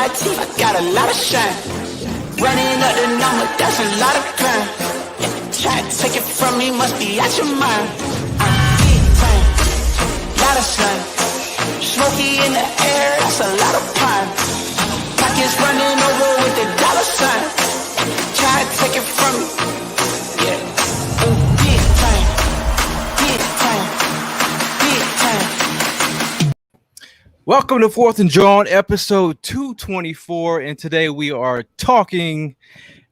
my teeth, I got a lot of shine. Running up the number, that's a lot of crime. Try to take it from me, must be out your mind. I'm big time, lot of slime. Smoky in the air, that's a lot of pine. Pockets running over with the dollar sign. Try to take it from me, yeah. Big time, big time, big time. Welcome to Fourth and Jawn, episode 224, and today we are talking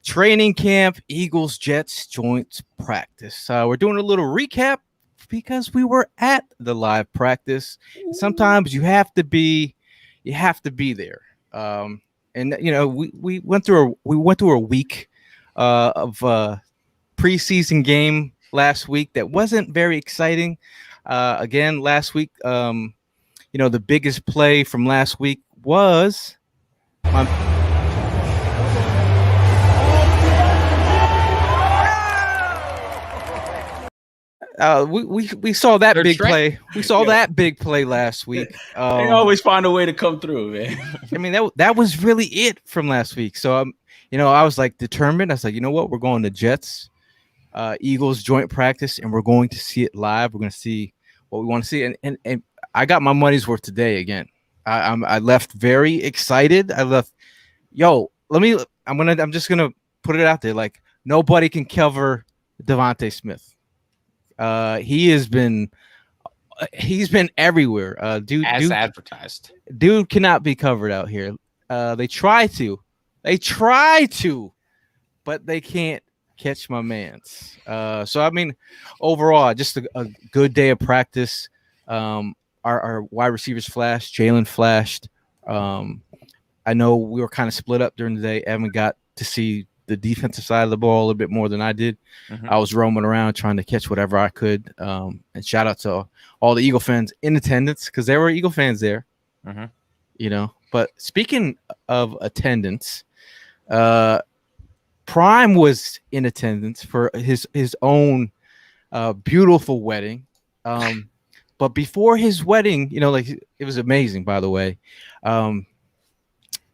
training camp, Eagles, Jets joint practice. We're doing a little recap because we were at the live practice. Sometimes you have to be there. And you know, we went through a week of preseason game last week that wasn't very exciting. Again, last week, you know, the biggest play from last week was we saw that big play. We saw that big play last week. They always find a way to come through, man. I mean, that was really it from last week. So you know, I was like determined. I was like, you know what, we're going to Jets, Eagles joint practice, and we're going to see it live. We're going to see what we want to see, and I got my money's worth today again. I left very excited. I left, I'm just gonna put it out there. Like, nobody can cover Devontae Smith. He's been everywhere. Dude, advertised. Dude cannot be covered out here. They try to, but they can't catch my man's. So I mean, overall, just a good day of practice. Our wide receivers flashed. Jalen flashed. I know we were kind of split up during the day. Evan got to see the defensive side of the ball a little bit more than I did. I was roaming around trying to catch whatever I could. And shout out to all the Eagle fans in attendance, because there were Eagle fans there. You know, but speaking of attendance, Prime was in attendance for his own beautiful wedding. But before his wedding, you know, like, it was amazing, by the way.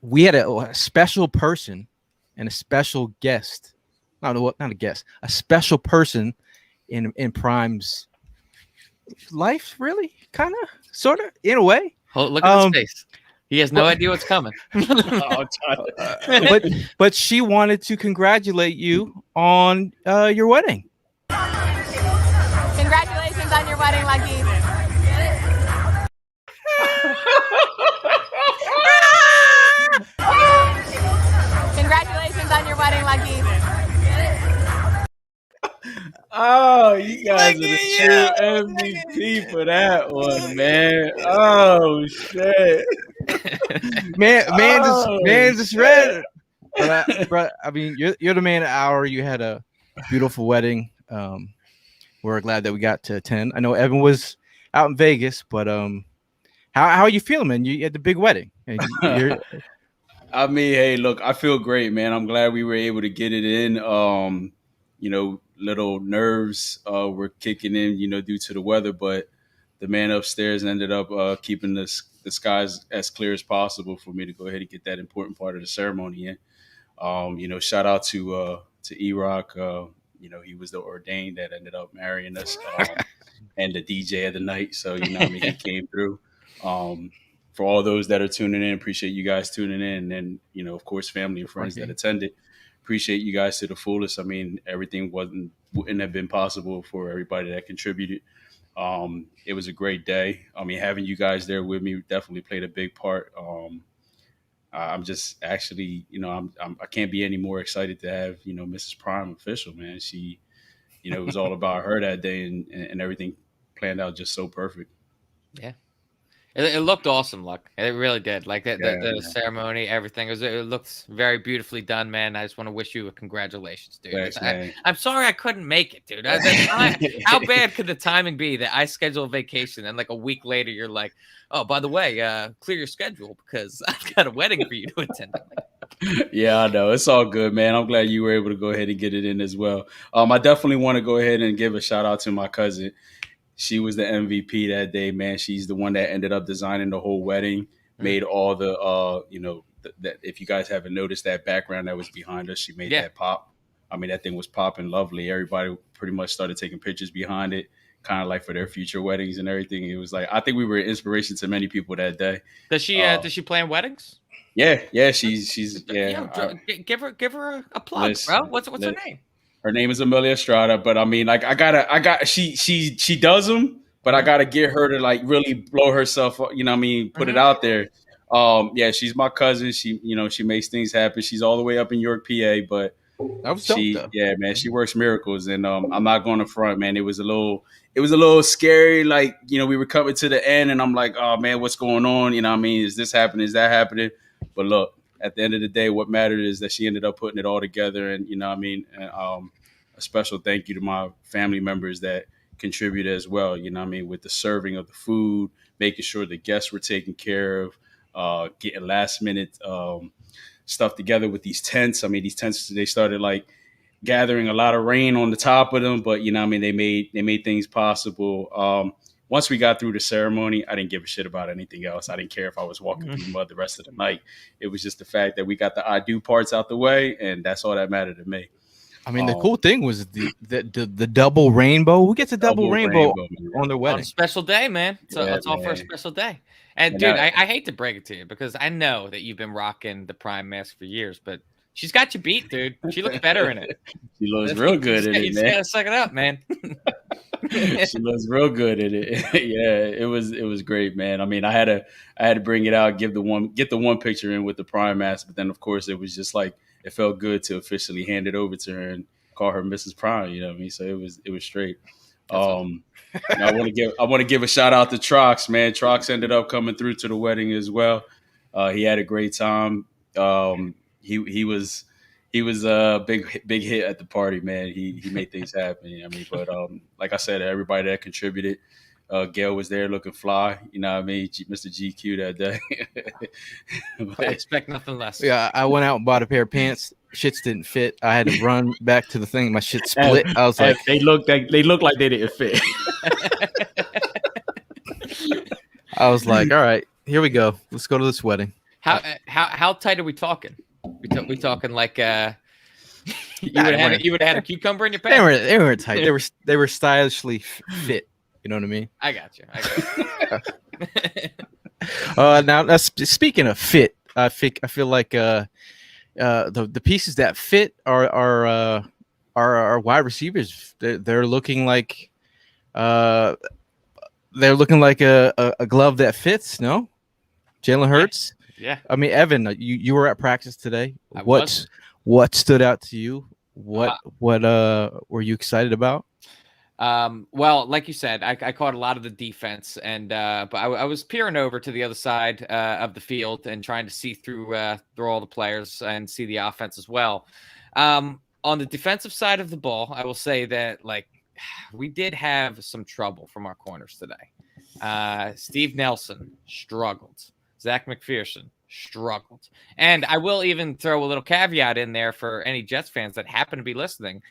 We had a special person and a special guest. Not a guest, a special person in Prime's life, really, kind of, sort of, in a way. Look at his face. He has no idea what's coming. but she wanted to congratulate you on your wedding. Congratulations on your wedding, Lucky. Congratulations on your wedding, Lucky. Oh, you guys are the true MVP for that one, man. Oh shit, man just read it. But I mean, you're the man of the hour. You had a beautiful wedding. We're glad that we got to attend. I know Evan was out in Vegas, but how are you feeling, man? You had the big wedding. I mean, hey, look, I feel great, man. I'm glad we were able to get it in. You know, little nerves were kicking in, you know, due to the weather, but the man upstairs ended up keeping the skies as clear as possible for me to go ahead and get that important part of the ceremony in. You know, shout out to E-Rock. You know, he was the ordained that ended up marrying us, and the DJ of the night. So, you know, I mean, he came through. For all those that are tuning in, appreciate you guys tuning in. And, you know, of course, family and friends that attended, appreciate you guys to the fullest. I mean, everything wouldn't have been possible for everybody that contributed. It was a great day. I mean, having you guys there with me definitely played a big part. I'm just actually, you know, I can't be any more excited to have, you know, Mrs. Prime official, man. She, you know, it was all about her that day, and everything planned out just so perfect. Yeah. It looked awesome, Luck. It really did. Like the ceremony, everything. It looks very beautifully done, man. I just want to wish you a congratulations, dude. Thanks, I'm sorry I couldn't make it, dude. How bad could the timing be that I schedule a vacation and like a week later you're like, oh, by the way, clear your schedule because I've got a wedding for you to attend. Yeah, I know. It's all good, man. I'm glad you were able to go ahead and get it in as well. I definitely want to go ahead and give a shout out to my cousin. She was the MVP that day, man. She's the one that ended up designing the whole wedding, made all the, that if you guys haven't noticed that background that was behind us, she made that pop. I mean, that thing was popping lovely. Everybody pretty much started taking pictures behind it, kind of like for their future weddings and everything. It was like, I think we were an inspiration to many people that day. Does she plan weddings? Yeah, she's give her a plug, bro. What's her name? Her name is Amelia Estrada, but I mean, like, she does them, but I gotta get her to like really blow herself up, you know what I mean, put it out there. Yeah, she's my cousin. She makes things happen. She's all the way up in York, PA, but that was dope, though. Yeah, man, she works miracles, and I'm not going to front, man. It was a little scary, like, you know, we were coming to the end, and I'm like, oh man, what's going on? You know what I mean? Is this happening? Is that happening? But look, at the end of the day, what mattered is that she ended up putting it all together, and you know what I mean. And, a special thank you to my family members that contributed as well. You know what I mean, with the serving of the food, making sure the guests were taken care of, getting last minute stuff together with these tents. I mean, these tents, they started like gathering a lot of rain on the top of them, but you know what I mean, they made things possible. Once we got through the ceremony, I didn't give a shit about anything else. I didn't care if I was walking through mud the rest of the night. It was just the fact that we got the I do parts out the way, and that's all that mattered to me. I mean, the cool thing was the double rainbow. Who gets a double rainbow on their wedding? On a special day, man. So it's all for a special day. And dude, I hate to break it to you because I know that you've been rocking the Prime mask for years, but she's got you beat, dude. She looks better in it. She looks real good in it, man. You just gotta suck it up, man. She looks real good in it. Yeah, it was great, man. I mean, I had to bring it out, get the one picture in with the Prime mask, but then of course it was just like it felt good to officially hand it over to her and call her Mrs. Prime. You know what I mean? So it was straight. I want to give a shout out to Trox, man. Trox ended up coming through to the wedding as well. He had a great time. He was a big hit at the party, man. He made things happen. You know what I mean? But like I said, everybody that contributed. Gail was there looking fly, you know what I mean? Mr. GQ that day. I expect nothing less. Yeah, I went out and bought a pair of pants. Shits didn't fit. I had to run back to the thing. My shit split. I was like, they looked like they didn't fit. I was like, all right, here we go. Let's go to this wedding. How tight are we talking? We talking like you would have had a cucumber in your pants? They were tight. They were stylishly fit. You know what I mean? I got you. Now speaking of fit, I feel like the pieces that fit are wide receivers. They're looking like a glove that fits. No, Jalen Hurts. Yeah. I mean, Evan, you were at practice today. What stood out to you? What were you excited about? Well, like you said, I caught a lot of the defense, and but I was peering over to the other side of the field and trying to see through all the players and see the offense as well. On the defensive side of the ball, I will say that like we did have some trouble from our corners today. Steve Nelson struggled. Zach McPherson struggled, and I will even throw a little caveat in there for any Jets fans that happen to be listening.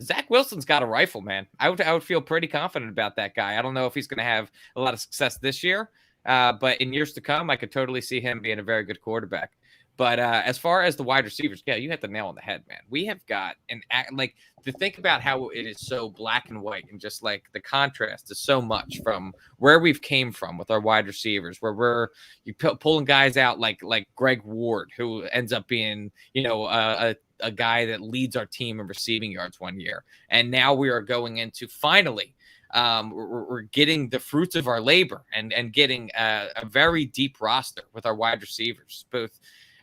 Zach Wilson's got a rifle, man. I would feel pretty confident about that guy. I don't know if he's going to have a lot of success this year, but in years to come, I could totally see him being a very good quarterback. But as far as the wide receivers, yeah, you hit the nail on the head, man. We have got like to think about how it is so black and white, and just like the contrast is so much from where we've came from with our wide receivers, where we're pulling guys out like Greg Ward, who ends up being a guy that leads our team in receiving yards one year, and now we are going into finally. We're getting the fruits of our labor and getting a very deep roster with our wide receivers, both.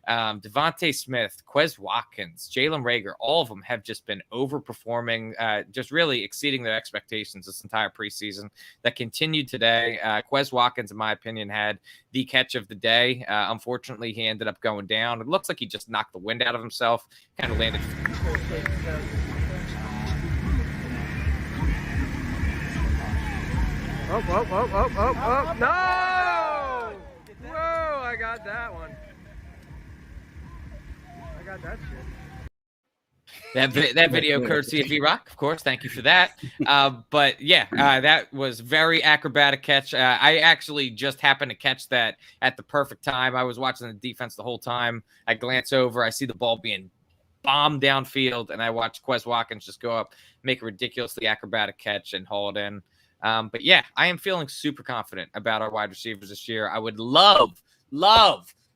Devontae Smith, Quez Watkins, Jalen Reagor, all of them have just been overperforming, just really exceeding their expectations this entire preseason. That continued today. Quez Watkins, in my opinion, had the catch of the day. Unfortunately, he ended up going down. It looks like he just knocked the wind out of himself, kind of landed. Oh, no! Whoa, I got that one. I got that That video courtesy of V-Rock, of course. Thank you for that. But yeah, that was very acrobatic catch. I actually just happened to catch that at the perfect time. I was watching the defense the whole time. I glance over, I see the ball being bombed downfield, and I watch Quez Watkins just go up, make a ridiculously acrobatic catch, and haul it in. But yeah, I am feeling super confident about our wide receivers this year. I would love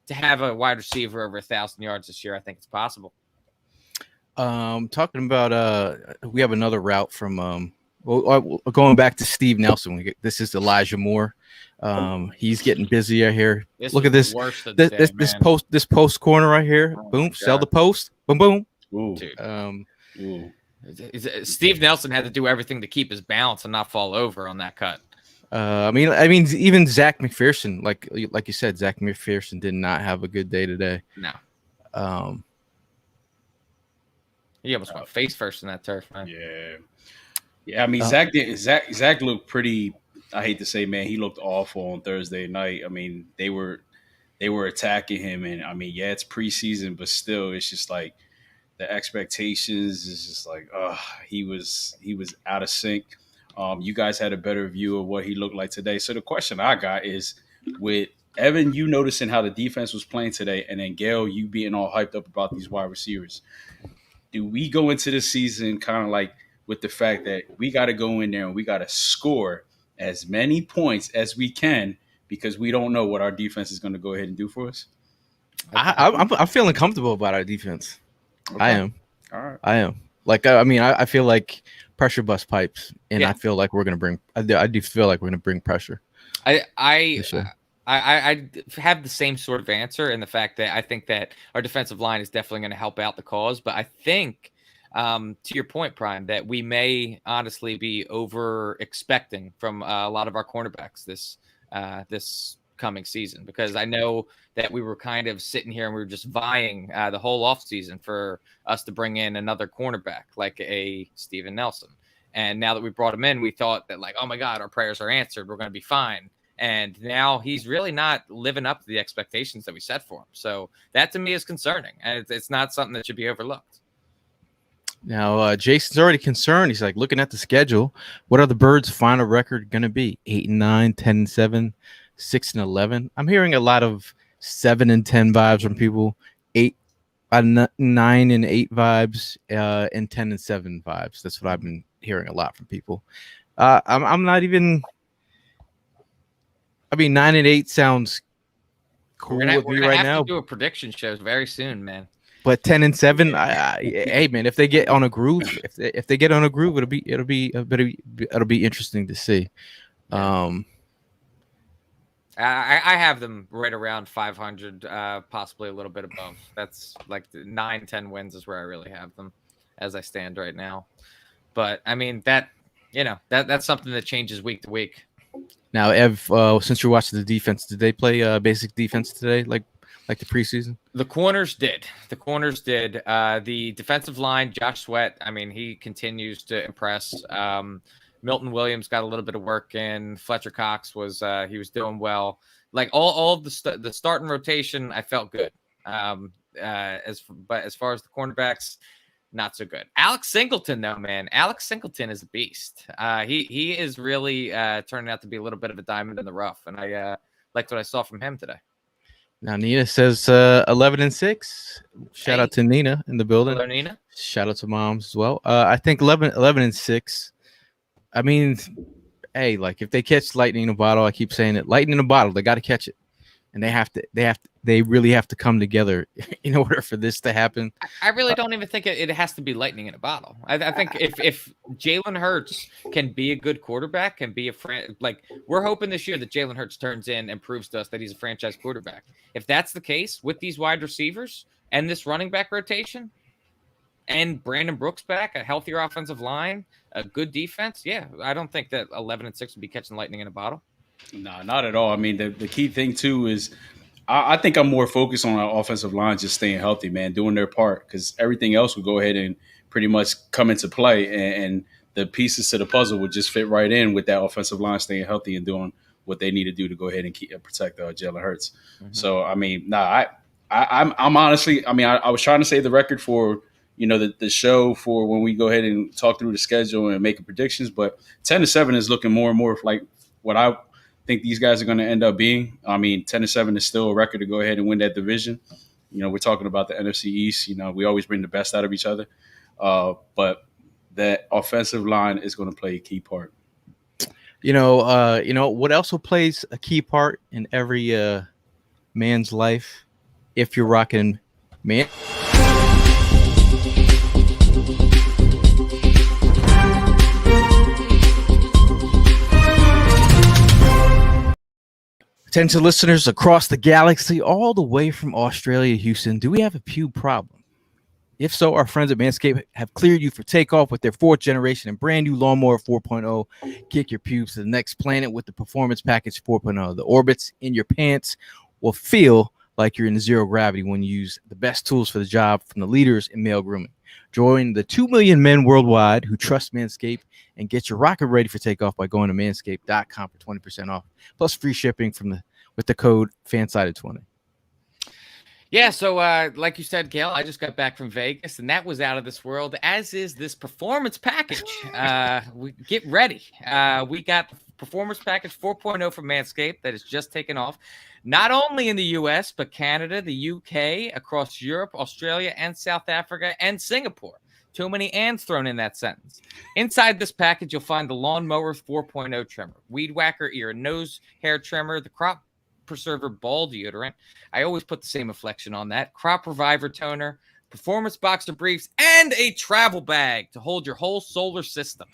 to have a wide receiver over 1,000 yards this year. I think it's possible. Talking about we have another route from going back to Steve Nelson. This is Elijah Moore. He's getting busier here. Look at this. This post corner right here. Oh, boom. Sell the post. Boom boom. Ooh. Dude. Steve Nelson had to do everything to keep his balance and not fall over on that cut. I mean, even Zach McPherson, like you said, Zach McPherson did not have a good day today. No. He almost went face first in that turf, man. Yeah. I mean, Zach looked pretty. I hate to say, man, he looked awful on Thursday night. I mean, they were attacking him, and I mean, yeah, it's preseason, but still, it's just like the expectations is just like, he was out of sync. You guys had a better view of what he looked like today. So the question I got is, with Evan, you noticing how the defense was playing today, and then Gail, you being all hyped up about these wide receivers. Do we go into the season kind of like with the fact that we got to go in there and we got to score as many points as we can because we don't know what our defense is going to go ahead and do for us? I'm feeling comfortable about our defense. Okay. I am. All right. I am. Like, I mean, I feel like pressure bust pipes, and I feel like we're going to bring – I do feel like we're going to bring pressure. I have the same sort of answer in the fact that I think that our defensive line is definitely going to help out the cause. But I think, to your point, Prime, that we may honestly be over expecting from a lot of our cornerbacks this coming season, because I know that we were kind of sitting here and we were just vying the whole offseason for us to bring in another cornerback like a Steven Nelson. And now that we brought him in, we thought that, like, oh my God, our prayers are answered. We're going to be fine. And now he's really not living up to the expectations that we set for him. So that to me is concerning. And it's not something that should be overlooked. Now, Jason's already concerned. He's like, looking at the schedule, what are the Birds' final record going to be? 8-9, 10-7, 6-11. I'm hearing a lot of 7-10 vibes from people, 9-8 vibes, and 10-7 vibes. That's what I've been hearing a lot from people. I'm not even. I mean, 9-8 sounds cool with me right now. We're gonna have to do a prediction show very soon, man. But 10-7, hey man, if they get on a groove, if they get on a groove, it'll be interesting to see. I have them right around 500, possibly a little bit above. That's like 9-10 wins is where I really have them as I stand right now. But I mean that's something that changes week to week. Now, Ev, since you're watching the defense, did they play basic defense today, like the preseason? The corners did. The defensive line, Josh Sweat, I mean, he continues to impress. Milton Williams got a little bit of work in. Fletcher Cox was doing well. Like all of the starting rotation, I felt good. But as far as the cornerbacks, not so good. Alex Singleton, though, man. Alex Singleton is a beast. He is really turning out to be a little bit of a diamond in the rough, and I liked what I saw from him today. Now, Nina says 11-6. Shout out to Nina in the building. Hello, Nina. Shout out to moms as well. I think 11-6. I mean, hey, like if they catch lightning in a bottle, I keep saying it. Lightning in a bottle, they got to catch it. And they really have to come together in order for this to happen. I really don't even think it has to be lightning in a bottle. I think if Jalen Hurts can be a good quarterback and be we're hoping this year that Jalen Hurts turns in and proves to us that he's a franchise quarterback. If that's the case with these wide receivers and this running back rotation and Brandon Brooks back, a healthier offensive line, a good defense, yeah, I don't think that 11-6 would be catching lightning in a bottle. No, not at all. I mean, the key thing, too, is I think I'm more focused on our offensive line just staying healthy, man, doing their part, because everything else will go ahead and pretty much come into play, and the pieces to the puzzle would just fit right in with that offensive line staying healthy and doing what they need to do to go ahead and protect Jalen Hurts. Mm-hmm. So, I mean, I'm honestly – I mean, I was trying to say the record for the show for when we go ahead and talk through the schedule and make predictions. But 10-7 is looking more and more like what I think these guys are going to end up being. I mean, 10-7 is still a record to go ahead and win that division. We're talking about the NFC East. We always bring the best out of each other. But that offensive line is going to play a key part. What also plays a key part in every man's life, if you're rocking man. Attention listeners across the galaxy, all the way from Australia, Houston, do we have a pube problem? If so, our friends at Manscaped have cleared you for takeoff with their 4th generation and brand new Lawnmower 4.0. Kick your pubes to the next planet with the Performance Package 4.0. The orbits in your pants will feel like you're in zero gravity when you use the best tools for the job from the leaders in male grooming. Join the 2 million men worldwide who trust Manscaped and get your rocket ready for takeoff by going to manscaped.com for 20% off, plus free shipping with the code FANSIDED20. Yeah, so like you said, Gail, I just got back from Vegas, and that was out of this world, as is this performance package. We get ready. We got Performance Package 4.0 from Manscaped that has just taken off, not only in the U.S., but Canada, the U.K., across Europe, Australia, and South Africa, and Singapore. Too many ands thrown in that sentence. Inside this package, you'll find the Lawnmower 4.0 trimmer, Weed Whacker ear and nose hair trimmer, the Crop Preserver ball deodorant. I always put the same inflection on that. Crop Reviver toner, performance boxer briefs, and a travel bag to hold your whole solar system.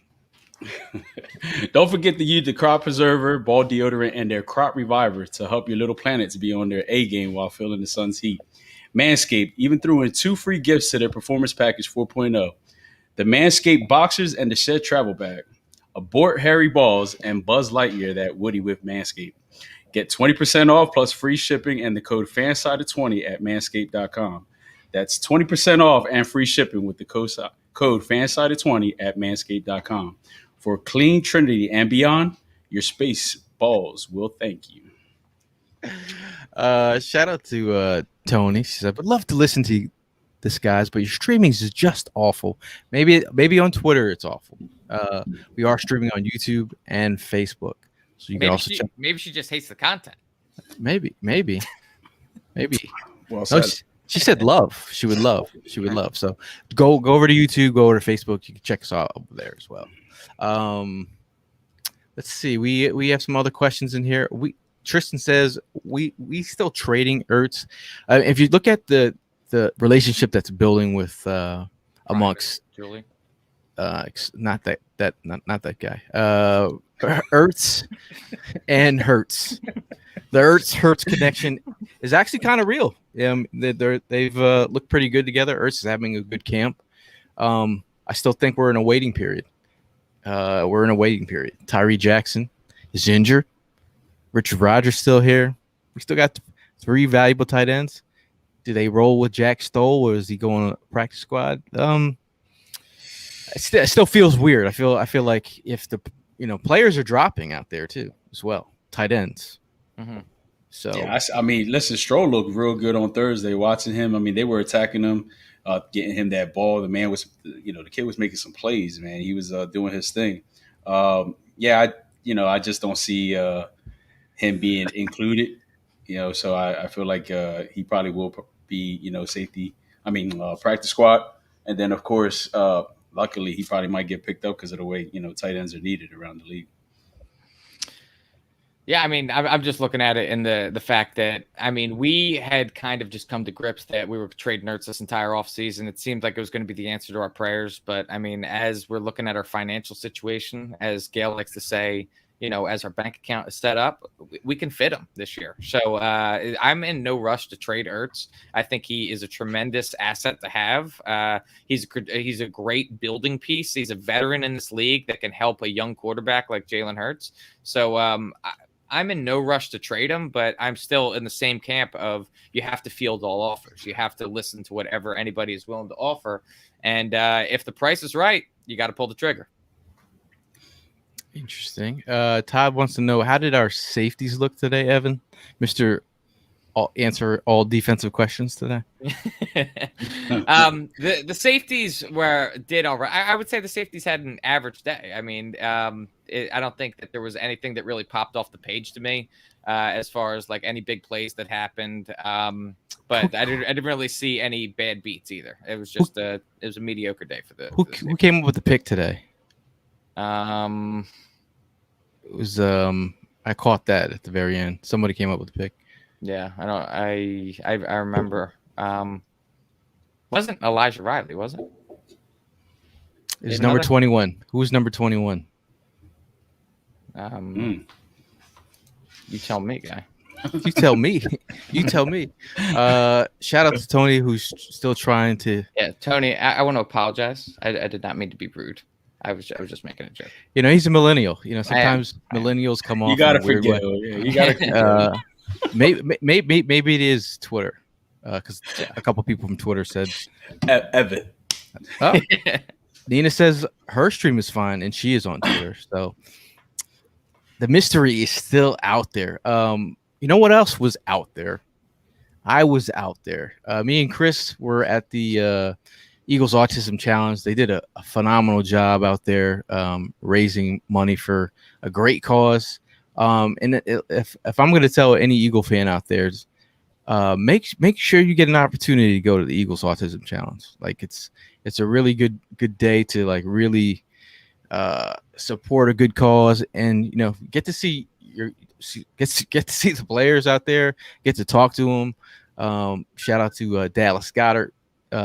Don't forget to use the Crop Preserver, ball deodorant, and their Crop Reviver to help your little planets be on their A game while feeling the sun's heat. Manscaped even threw in 2 free gifts to their Performance Package 4.0. The Manscaped Boxers and the Shed Travel Bag. Abort Hairy Balls and Buzz Lightyear that Woody with Manscaped. Get 20% off plus free shipping and the code FANSIDED20 at manscaped.com. That's 20% off and free shipping with the code FANSIDED20 at manscaped.com. For clean trinity and beyond, your space balls will thank you. Shout out to Tony. She said, "Would love to listen to this, guys, but your streaming is just awful. Maybe on Twitter it's awful. We are streaming on YouTube and Facebook, so you can also check." Maybe she just hates the content. Maybe. Well said. No, she said love. She would love. So go over to YouTube, go over to Facebook. You can check us out over there as well. Let's see. We have some other questions in here. Tristan says we still trading Ertz. If you look at the relationship that's building with amongst Julie, not that guy, Ertz and Hurts. The Ertz connection is actually kind of real. They've looked pretty good together. Ertz is having a good camp. I still think we're in a waiting period. Tyree Jackson is injured. Richard Rodgers still here. We still got 3 valuable tight ends. Do they roll with Jack Stoll, or is he going on a practice squad? It still feels weird. I feel like if the players are dropping out there too as well, tight ends. Mm-hmm. So yeah, I mean, listen, Stroll looked real good on Thursday. Watching him, I mean, they were attacking him, getting him that ball. The man was, the kid was making some plays. Man, he was doing his thing. I just don't see him being included. So I feel like he probably will be, safety. Practice squad, and then of course, luckily he probably might get picked up because of the way tight ends are needed around the league. Yeah, I mean, I'm just looking at it in the fact that, we had kind of just come to grips that we were trading Ertz this entire offseason. It seemed like it was going to be the answer to our prayers. But, as we're looking at our financial situation, as Gail likes to say, as our bank account is set up, we can fit him this year. So I'm in no rush to trade Ertz. I think he is a tremendous asset to have. He's a great building piece. He's a veteran in this league that can help a young quarterback like Jalen Hurts. So I'm in no rush to trade him, but I'm still in the same camp of you have to field all offers. You have to listen to whatever anybody is willing to offer. And if the price is right, you got to pull the trigger. Interesting. Todd wants to know, how did our safeties look today, Evan? Mr. answer all defensive questions today? The safeties did all right. I would say the safeties had an average day. I mean, I don't think that there was anything that really popped off the page to me as far as like any big plays that happened. But I didn't really see any bad beats either. It was just it was a mediocre day for the. Who came up with the pick today? Um, It was I caught that at the very end. Somebody came up with the pick. Yeah, I remember. Wasn't Elijah Riley, was it? It's number 21. Who's number 21? You tell me, guy. You tell me. You tell me. Shout out to Tony, who's still trying to. Yeah, Tony. I want to apologize. I did not mean to be rude. I was just making a joke. You know, he's a millennial. You know, sometimes millennials come off. You gotta in a weird forget. way. Yeah, you gotta. Maybe it is Twitter, because a couple people from Twitter said. Evan. Oh, Nina says her stream is fine, and she is on Twitter. So the mystery is still out there. You know what else was out there? I was out there. Me and Chris were at the Eagles Autism Challenge. They did a phenomenal job out there, raising money for a great cause. And if I'm going to tell any Eagle fan out there, make sure you get an opportunity to go to the Eagles Autism Challenge. Like it's a really good day to like really support a good cause, and you know, get to see the players out there, get to talk to them. Shout out to Dallas Goddard.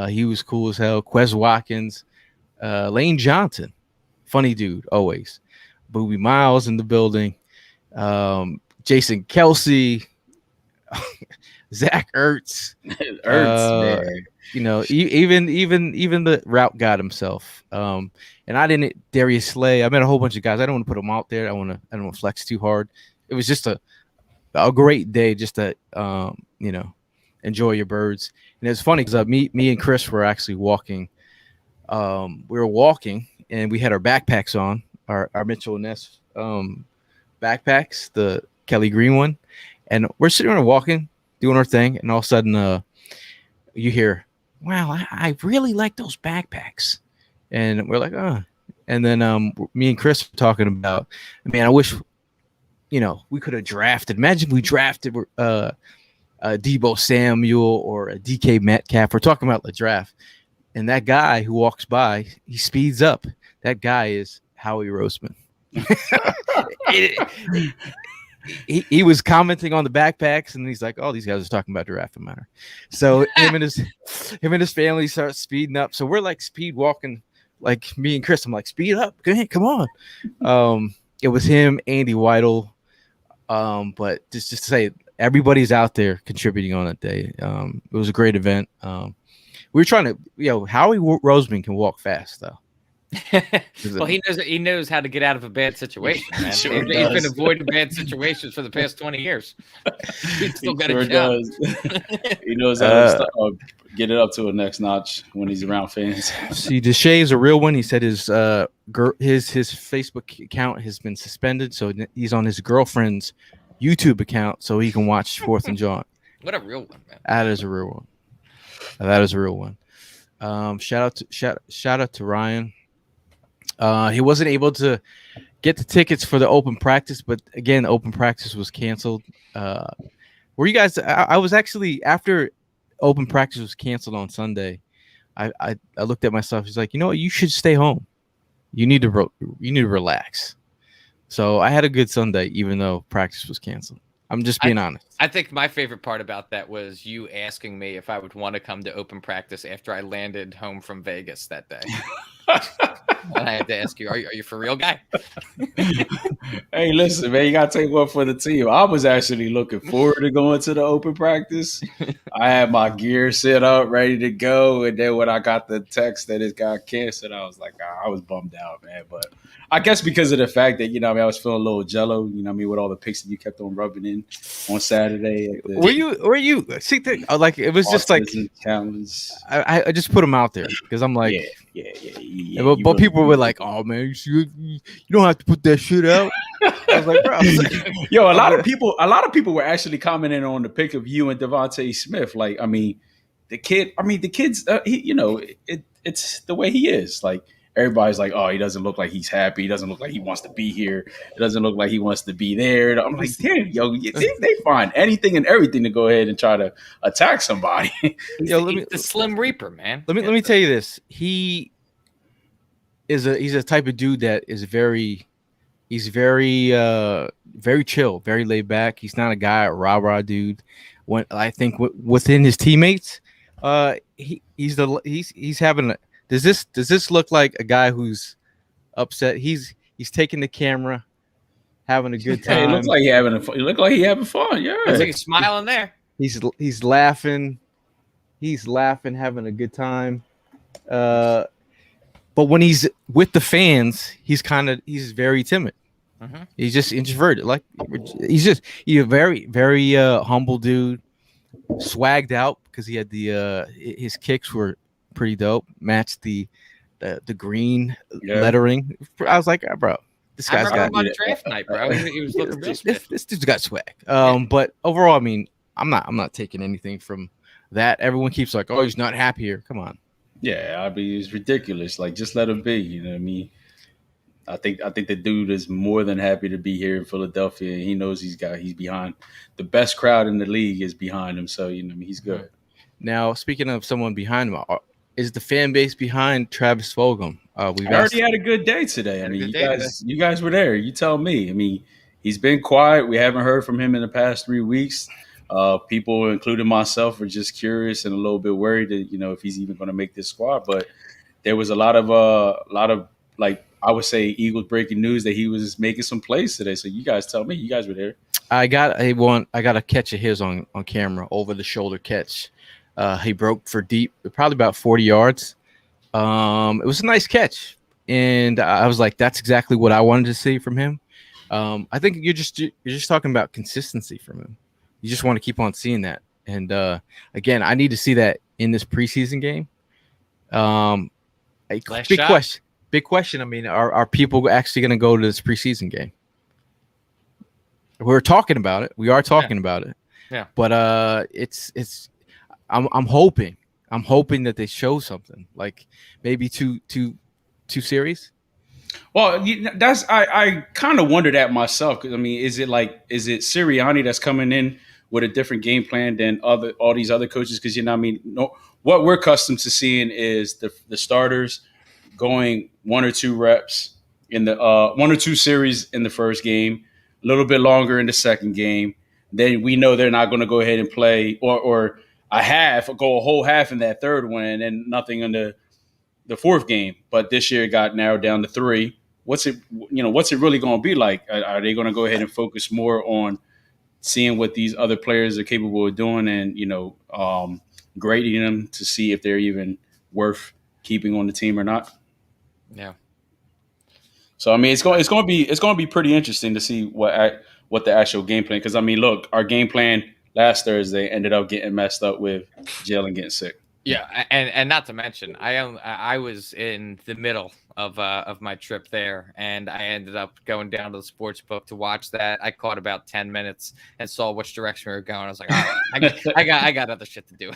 He was cool as hell. Quez Watkins, Lane Johnson, funny dude always. Booby Miles in the building. Jason Kelsey, Zach Ertz, man. You know, even the route guy himself. And I didn't Darius Slay. I met a whole bunch of guys. I don't want to put them out there. I don't want to flex too hard. It was just a great day just to you know, enjoy your birds. And it's funny because me and Chris were actually walking. We were walking and we had our backpacks on, our Mitchell & Ness backpacks, the Kelly Green one, and we're sitting there walking, doing our thing, and all of a sudden you hear, wow, I really like those backpacks. And we're like, oh. And then me and Chris were talking about, man, I wish, you know, we could have drafted. Imagine we drafted Debo Samuel or a DK Metcalf. We're talking about the draft. And that guy who walks by, he speeds up. That guy is Howie Roseman. He was commenting on the backpacks, and he's like, "Oh, these guys are talking about draft matter." So him and his family start speeding up. So we're like speed walking, like me and Chris. I'm like, "Speed up, go ahead, come on." It was him, Andy Weidel. But just to say, everybody's out there contributing on that day. It was a great event. We were trying to, you know, Howie Roseman can walk fast though. Well, he knows how to get out of a bad situation, man. Sure He's been avoiding bad situations for the past 20 years. He's still got a job. He knows how to get it up to a next notch when he's around fans. See, Deshae is a real one. He said his Facebook account has been suspended, so he's on his girlfriend's YouTube account so he can watch 4th and Jawn. What a real one, man. That is a real one. That is a real one. Shout out to Ryan. He wasn't able to get the tickets for the open practice, but again, the open practice was canceled. Were you guys? I was actually, after open practice was canceled on Sunday, I looked at myself. He's like, you know what? You should stay home. You need to relax. So I had a good Sunday, even though practice was canceled. I'm just being honest. I think my favorite part about that was you asking me if I would want to come to open practice after I landed home from Vegas that day. And I had to ask you, are you for real, guy? Hey, listen, man, you got to take one for the team. I was actually looking forward to going to the open practice. I had my gear set up, ready to go. And then when I got the text that it got canceled, I was like, I was bummed out, man. But I guess because of the fact that, I was feeling a little jello, with all the pics that you kept on rubbing in on Saturday. Were you see like it was just like challenge. I just put them out there because I'm like, yeah. But really people were like, "Oh man, you don't have to put that shit out." I was like, "Bro." Yo, a lot of people were actually commenting on the pic of you and Devontae Smith. Like, the kid's, it's the way he is. Like, everybody's like, "Oh, he doesn't look like he's happy. He doesn't look like he wants to be here. It doesn't look like he wants to be there." And I'm like, "Damn, yo, they find anything and everything to go ahead and try to attack somebody." Yo, he's the Slim Reaper, man. Let me tell you this. He's a type of dude that is very chill, very laid back. He's not a guy, a rah-rah dude. When I think within his teammates, he's having a. Does this look like a guy who's upset? He's taking the camera, having a good time. Hey, it looks like he having fun. Yeah, looks like he's smiling there. He's laughing. He's laughing, having a good time. But when he's with the fans, he's very timid. Mm-hmm. He's just introverted. Like he's a very, very humble dude, swagged out because he had his kicks were pretty dope, matched the green lettering. I was like, oh, bro, this guy's got on draft night, bro. He was looking real stiff. This dude's got swag. But overall, I'm not taking anything from that. Everyone keeps like, oh, he's not happy here. Come on. Yeah, it's ridiculous. Like, just let him be. You know what I mean? I think the dude is more than happy to be here in Philadelphia. He knows he's behind the best crowd in the league is behind him. So he's good. Now, speaking of someone behind him, is the fan base behind Travis Fogan? We already had a good day today. You guys were there. You tell me. He's been quiet. We haven't heard from him in the past 3 weeks. People, including myself, are just curious and a little bit worried that if he's even going to make this squad. But there was a lot of like, I would say, Eagles breaking news that he was making some plays today. So you guys tell me. You guys were there. I got a catch of his on camera, over the shoulder catch. He broke for deep, probably about 40 yards. It was a nice catch, and I was like, that's exactly what I wanted to see from him. I think you're just talking about consistency from him. You just want to keep on seeing that. And again, I need to see that in this preseason game. Big question. Are people actually going to go to this preseason game? We're talking about it. We are talking about it. Yeah. But it's. I'm hoping that they show something, like maybe two series. Well, I kind of wondered that myself, because is it Sirianni that's coming in with a different game plan than all these other coaches? Because what we're accustomed to seeing is the starters going 1 or 2 reps in the 1 or 2 series in the first game, a little bit longer in the second game. Then we know they're not going to go ahead and play or a whole half in that third one, and then nothing in the fourth game. But this year it got narrowed down to 3. What's it really going to be like? Are they going to go ahead and focus more on seeing what these other players are capable of doing, and grading them to see if they're even worth keeping on the team or not? Yeah. So it's going to be pretty interesting to see what the actual game plan. Because look, our game plan last Thursday ended up getting messed up with Jalen getting sick. Yeah, and not to mention, I was in the middle of my trip there, and I ended up going down to the sports book to watch that. I caught about 10 minutes and saw which direction we were going. I was like, all right, I got other shit to do.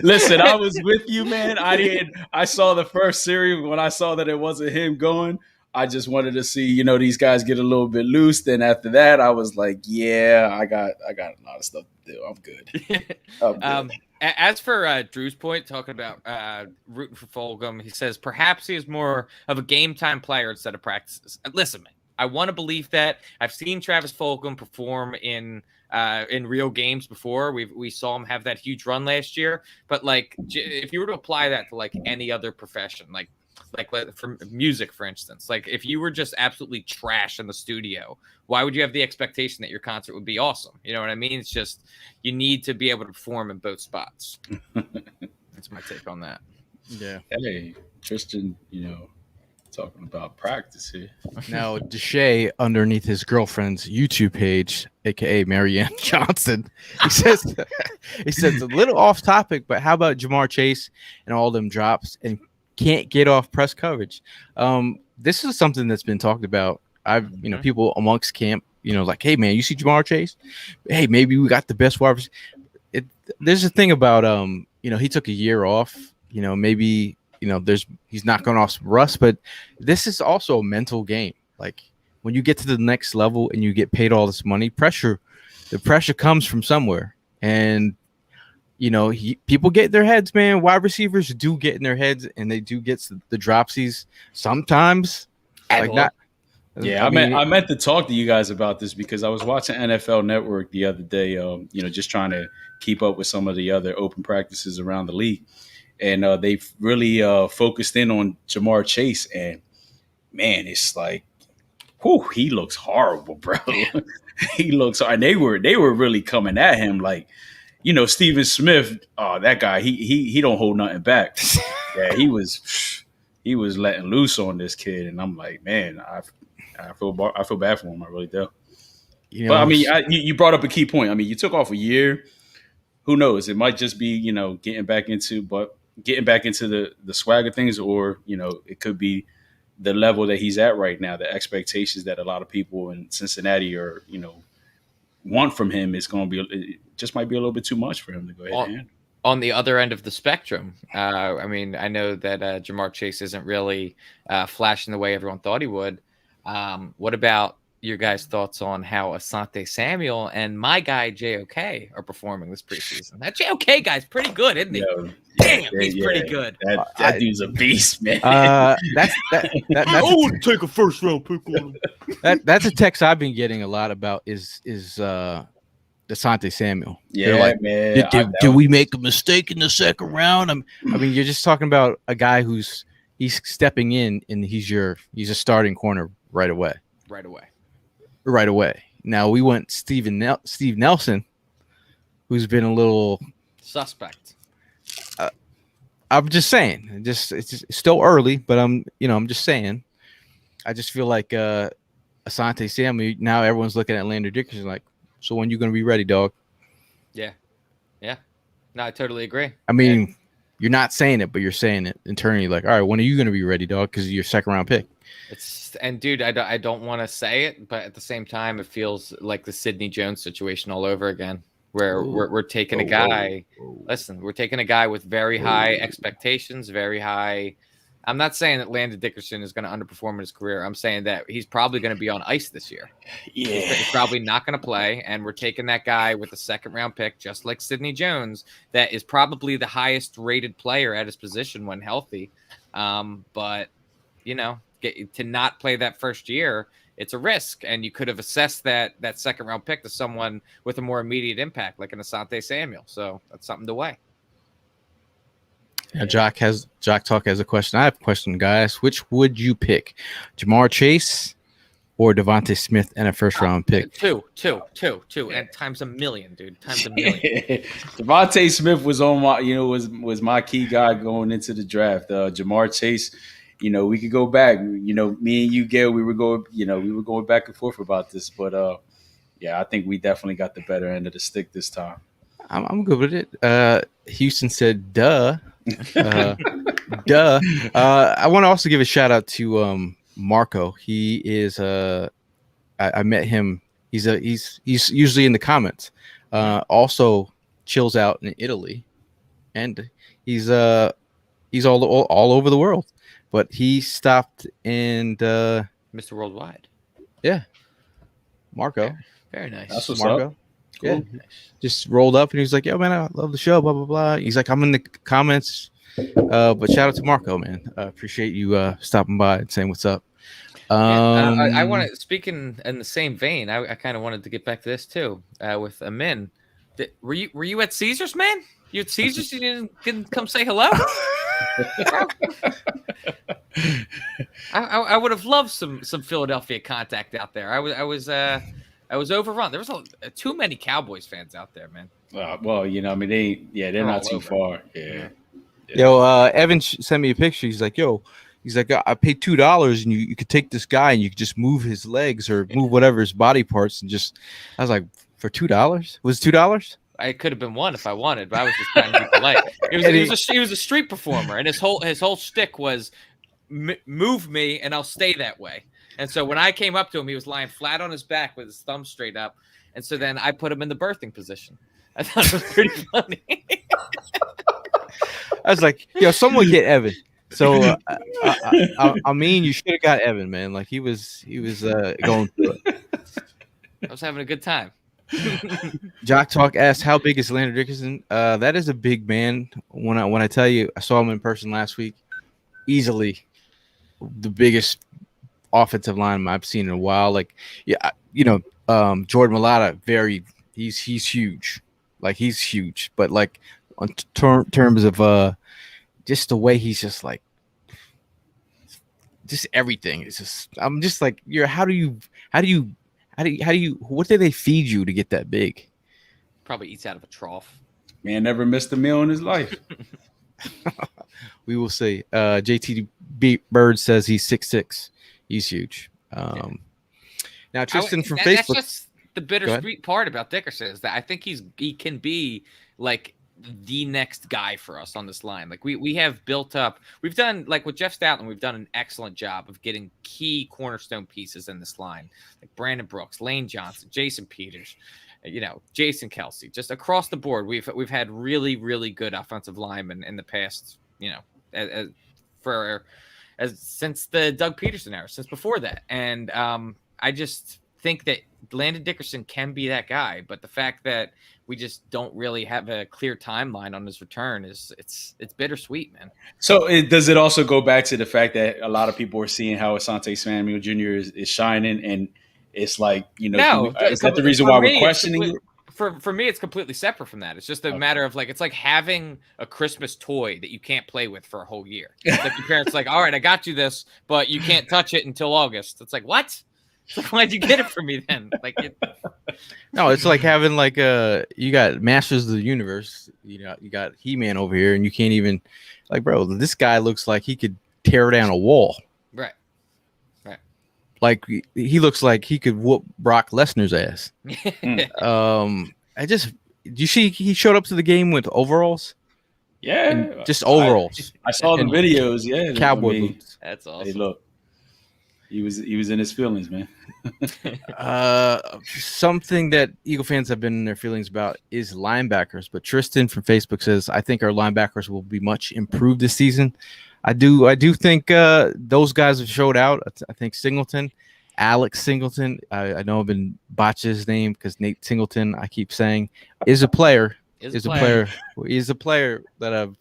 Listen, I was with you, man. I saw the first series. When I saw that it wasn't him going, I just wanted to see, these guys get a little bit loose. Then after that, I was like, yeah, I got a lot of stuff to do. I'm good. As for Drew's point, talking about rooting for Fulgham, he says perhaps he is more of a game time player instead of practices. Listen, man, I want to believe that. I've seen Travis Fulgham perform in real games before. We saw him have that huge run last year. But if you were to apply that to any other profession, like for music, for instance, if you were just absolutely trash in the studio, why would you have the expectation that your concert would be awesome? You know what I mean? It's just, you need to be able to perform in both spots. That's my take on that. Yeah. Hey, Tristan, Talking about practice here. Now, Deshae, underneath his girlfriend's YouTube page, aka Marianne Johnson, he says it's a little off topic, but how about Jamar Chase and all them drops and can't get off press coverage? This is something that's been talked about. People amongst camp, like, hey man, you see Jamar Chase? Hey, maybe we got the best wide receiver. There's a thing about he took a year off. Maybe. He's not going off some rust, but this is also a mental game. Like when you get to the next level and you get paid all this money, the pressure comes from somewhere. And, people get in their heads, man. Wide receivers do get in their heads and they do get the dropsies sometimes. I meant to talk to you guys about this because I was watching NFL Network the other day, just trying to keep up with some of the other open practices around the league. And they've really focused in on Jamar Chase. And, man, it's like, he looks horrible, bro. He looks – and they were really coming at him like, Steven Smith, that guy, he don't hold nothing back. Yeah, he was letting loose on this kid. And I'm like, man, I feel bad for him. I really do. But, I mean, you brought up a key point. I mean, you took off a year. Who knows? It might just be, getting back into the swag of things, or it could be the level that he's at right now. The expectations that a lot of people in Cincinnati are want from him is going to be, it just might be a little bit too much for him to go ahead and handle. On the other end of the spectrum, I mean, I know that Jamar Chase isn't really flashing the way everyone thought he would. What about your guys' thoughts on how Asante Samuel and my guy JOK are performing this preseason? That JOK guy's pretty good, isn't he? Damn, he's pretty good. That dude's a beast, man. That's I would take a first round pick on him. That's a text I've been getting a lot about is Asante Samuel. Yeah, they're like, man. Did we make a mistake in the second round? I mean, you're just talking about a guy he's stepping in and he's a starting corner right away. Right away. Now we went Steve Nelson, who's been a little suspect. I'm just saying, it's still early, but I'm just saying. I just feel like Asante Samuel. Now everyone's looking at Lana Dickerson like, so when you gonna be ready, dog? Yeah. No, I totally agree. I mean, you're not saying it, but you're saying it internally. Like, all right, when are you gonna be ready, dog? Because you're second round pick. Dude, I don't want to say it, but at the same time, it feels like the Sidney Jones situation all over again, where we're taking a guy. Listen, we're taking a guy with very high expectations, very high. I'm not saying that Landon Dickerson is going to underperform in his career. I'm saying that he's probably going to be on ice this year. Yeah, he's probably not going to play, and we're taking that guy with a second round pick, just like Sidney Jones, that is probably the highest rated player at his position when healthy. But to not play that first year, it's a risk. And you could have assessed that second round pick to someone with a more immediate impact, like an Asante Samuel. So that's something to weigh. Yeah, Jock Talk has a question. I have a question, guys. Which would you pick, Jamar Chase or Devontae Smith and a first round pick? Two, and times a million, dude. Times a million. Devontae Smith was on my, was my key guy going into the draft. Jamar Chase. We could go back. Me and you, Gail, we were going back and forth about this, but I think we definitely got the better end of the stick this time. I'm good with it. Houston said, "Duh, duh." I want to also give a shout out to Marco. He is I met him. He's usually in the comments. Also chills out in Italy, and he's all over the world. But he stopped and Mr. Worldwide. Yeah. Marco. Very nice. That's what's Marco. up. Cool. Yeah. Just rolled up and he was like, yo, man, I love the show, blah, blah, blah. He's like, I'm in the comments. But shout out to Marco, man. Appreciate you stopping by and saying what's up. I want to, speaking in the same vein, I kind of wanted to get back to this too, with Amin. Were you at Caesars, man? You at Caesars? You didn't come say hello? I would have loved some Philadelphia contact out there. I was overrun. There was too many Cowboys fans out there, man. Well, they're not too far. Yeah. Yo, Evan sent me a picture. He's like, yo, He's like, I paid $2 and you could take this guy and you could just move his legs or move whatever his body parts and just. I was like, for $2? Was it $2? It could have been one if I wanted, but I was just trying to be polite. He was a street performer, and his whole shtick was move me and I'll stay that way. And so when I came up to him, he was lying flat on his back with his thumb straight up. And so then I put him in the birthing position. I thought it was pretty funny. I was like, yo, someone get Evan. So I mean, you should have got Evan, man. Like he was going through it. I was having a good time. Jock Talk asked, how big is Lana Dickerson? That is a big man. When I tell you, I saw him in person last week. Easily the biggest offensive lineman I've seen in a while. Like, yeah, Jordan Mailata, he's huge. Like he's huge, but like on terms of just the way he's just like just everything. It's just I'm just like how do you what do they feed you to get that big? Probably eats out of a trough. Man never missed a meal in his life. We will see. JT Bird says he's 6'6". He's huge. Now Tristan from Facebook. That's just the bittersweet part about Dickerson is that I think he can be like the next guy for us on this line. Like we have built up. We've done like with Jeff Stoutland. We've done an excellent job of getting key cornerstone pieces in this line, like Brandon Brooks, Lane Johnson, Jason Peters, Jason Kelsey. Just across the board, we've had really really good offensive linemen in the past. Since the Doug Peterson era, since before that, and I just think that Landon Dickerson can be that guy, but the fact that we just don't really have a clear timeline on his return it's bittersweet, man. So does it also go back to the fact that a lot of people are seeing how Asante Samuel Jr. is shining, and it's like no, is that the reason why we're questioning it? For me, it's completely separate from that. It's just a matter of like, it's like having a Christmas toy that you can't play with for a whole year. It's like your parents like, all right, I got you this, but you can't touch it until August. It's like, what? It's like, why'd you get it for me then? Like, no, it's like having like you got Masters of the Universe. You got He-Man over here, and you can't even like, bro. This guy looks like he could tear down a wall. Right. Like he looks like he could whoop Brock Lesnar's ass. Do you see he showed up to the game with overalls? Yeah, just overalls. I saw the videos. Yeah, cowboy boots. That's awesome. Hey, look, he was in his feelings, man. Something that Eagle fans have been in their feelings about is linebackers. But Tristan from Facebook says, I think our linebackers will be much improved this season. I do think those guys have showed out. I think Alex Singleton. I know I've been botching his name because Nate Singleton, I keep saying, is a player. He's a player that I've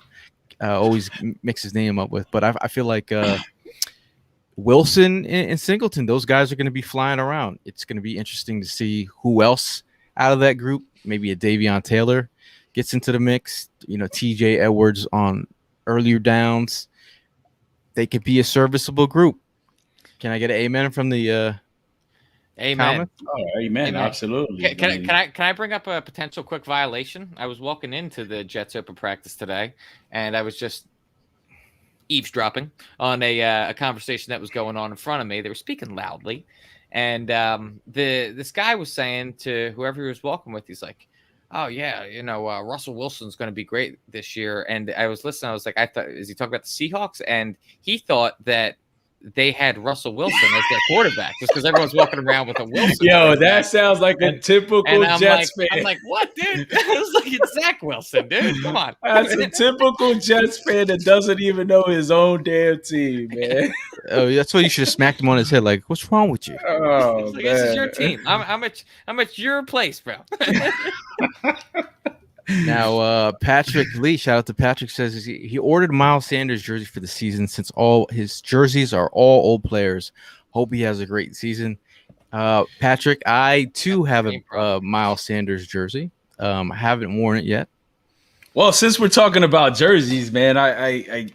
always mix his name up with. But I feel like Wilson and Singleton, those guys are going to be flying around. It's going to be interesting to see who else out of that group. Maybe a Davion Taylor gets into the mix. TJ Edwards on earlier downs. They could be a serviceable group. Can I get an amen from the amen? Comment? Oh, amen. Absolutely. Can I bring up a potential quick violation? I was walking into the Jets open practice today, and I was just eavesdropping on a conversation that was going on in front of me. They were speaking loudly, and this guy was saying to whoever he was walking with, he's like, oh yeah, Russell Wilson's going to be great this year. And I was listening. I was like, I thought, is he talking about the Seahawks? And he thought that they had Russel Wilson as their quarterback just because everyone's walking around with a Wilson. Yo, that sounds like a typical Jets fan. I'm like, what, dude? It was like it's Zach Wilson, dude. Come on. That's a typical Jets fan that doesn't even know his own damn team, man. Oh, that's why you should have smacked him on his head. Like, what's wrong with you? Oh, like, this is your team. I'm at your place, bro. Now, Patrick Lee, shout out to Patrick, says he ordered Miles Sanders jersey for the season since all his jerseys are all old players. Hope he has a great season. Patrick, I too have a Miles Sanders jersey. I haven't worn it yet. Well, since we're talking about jerseys, man, I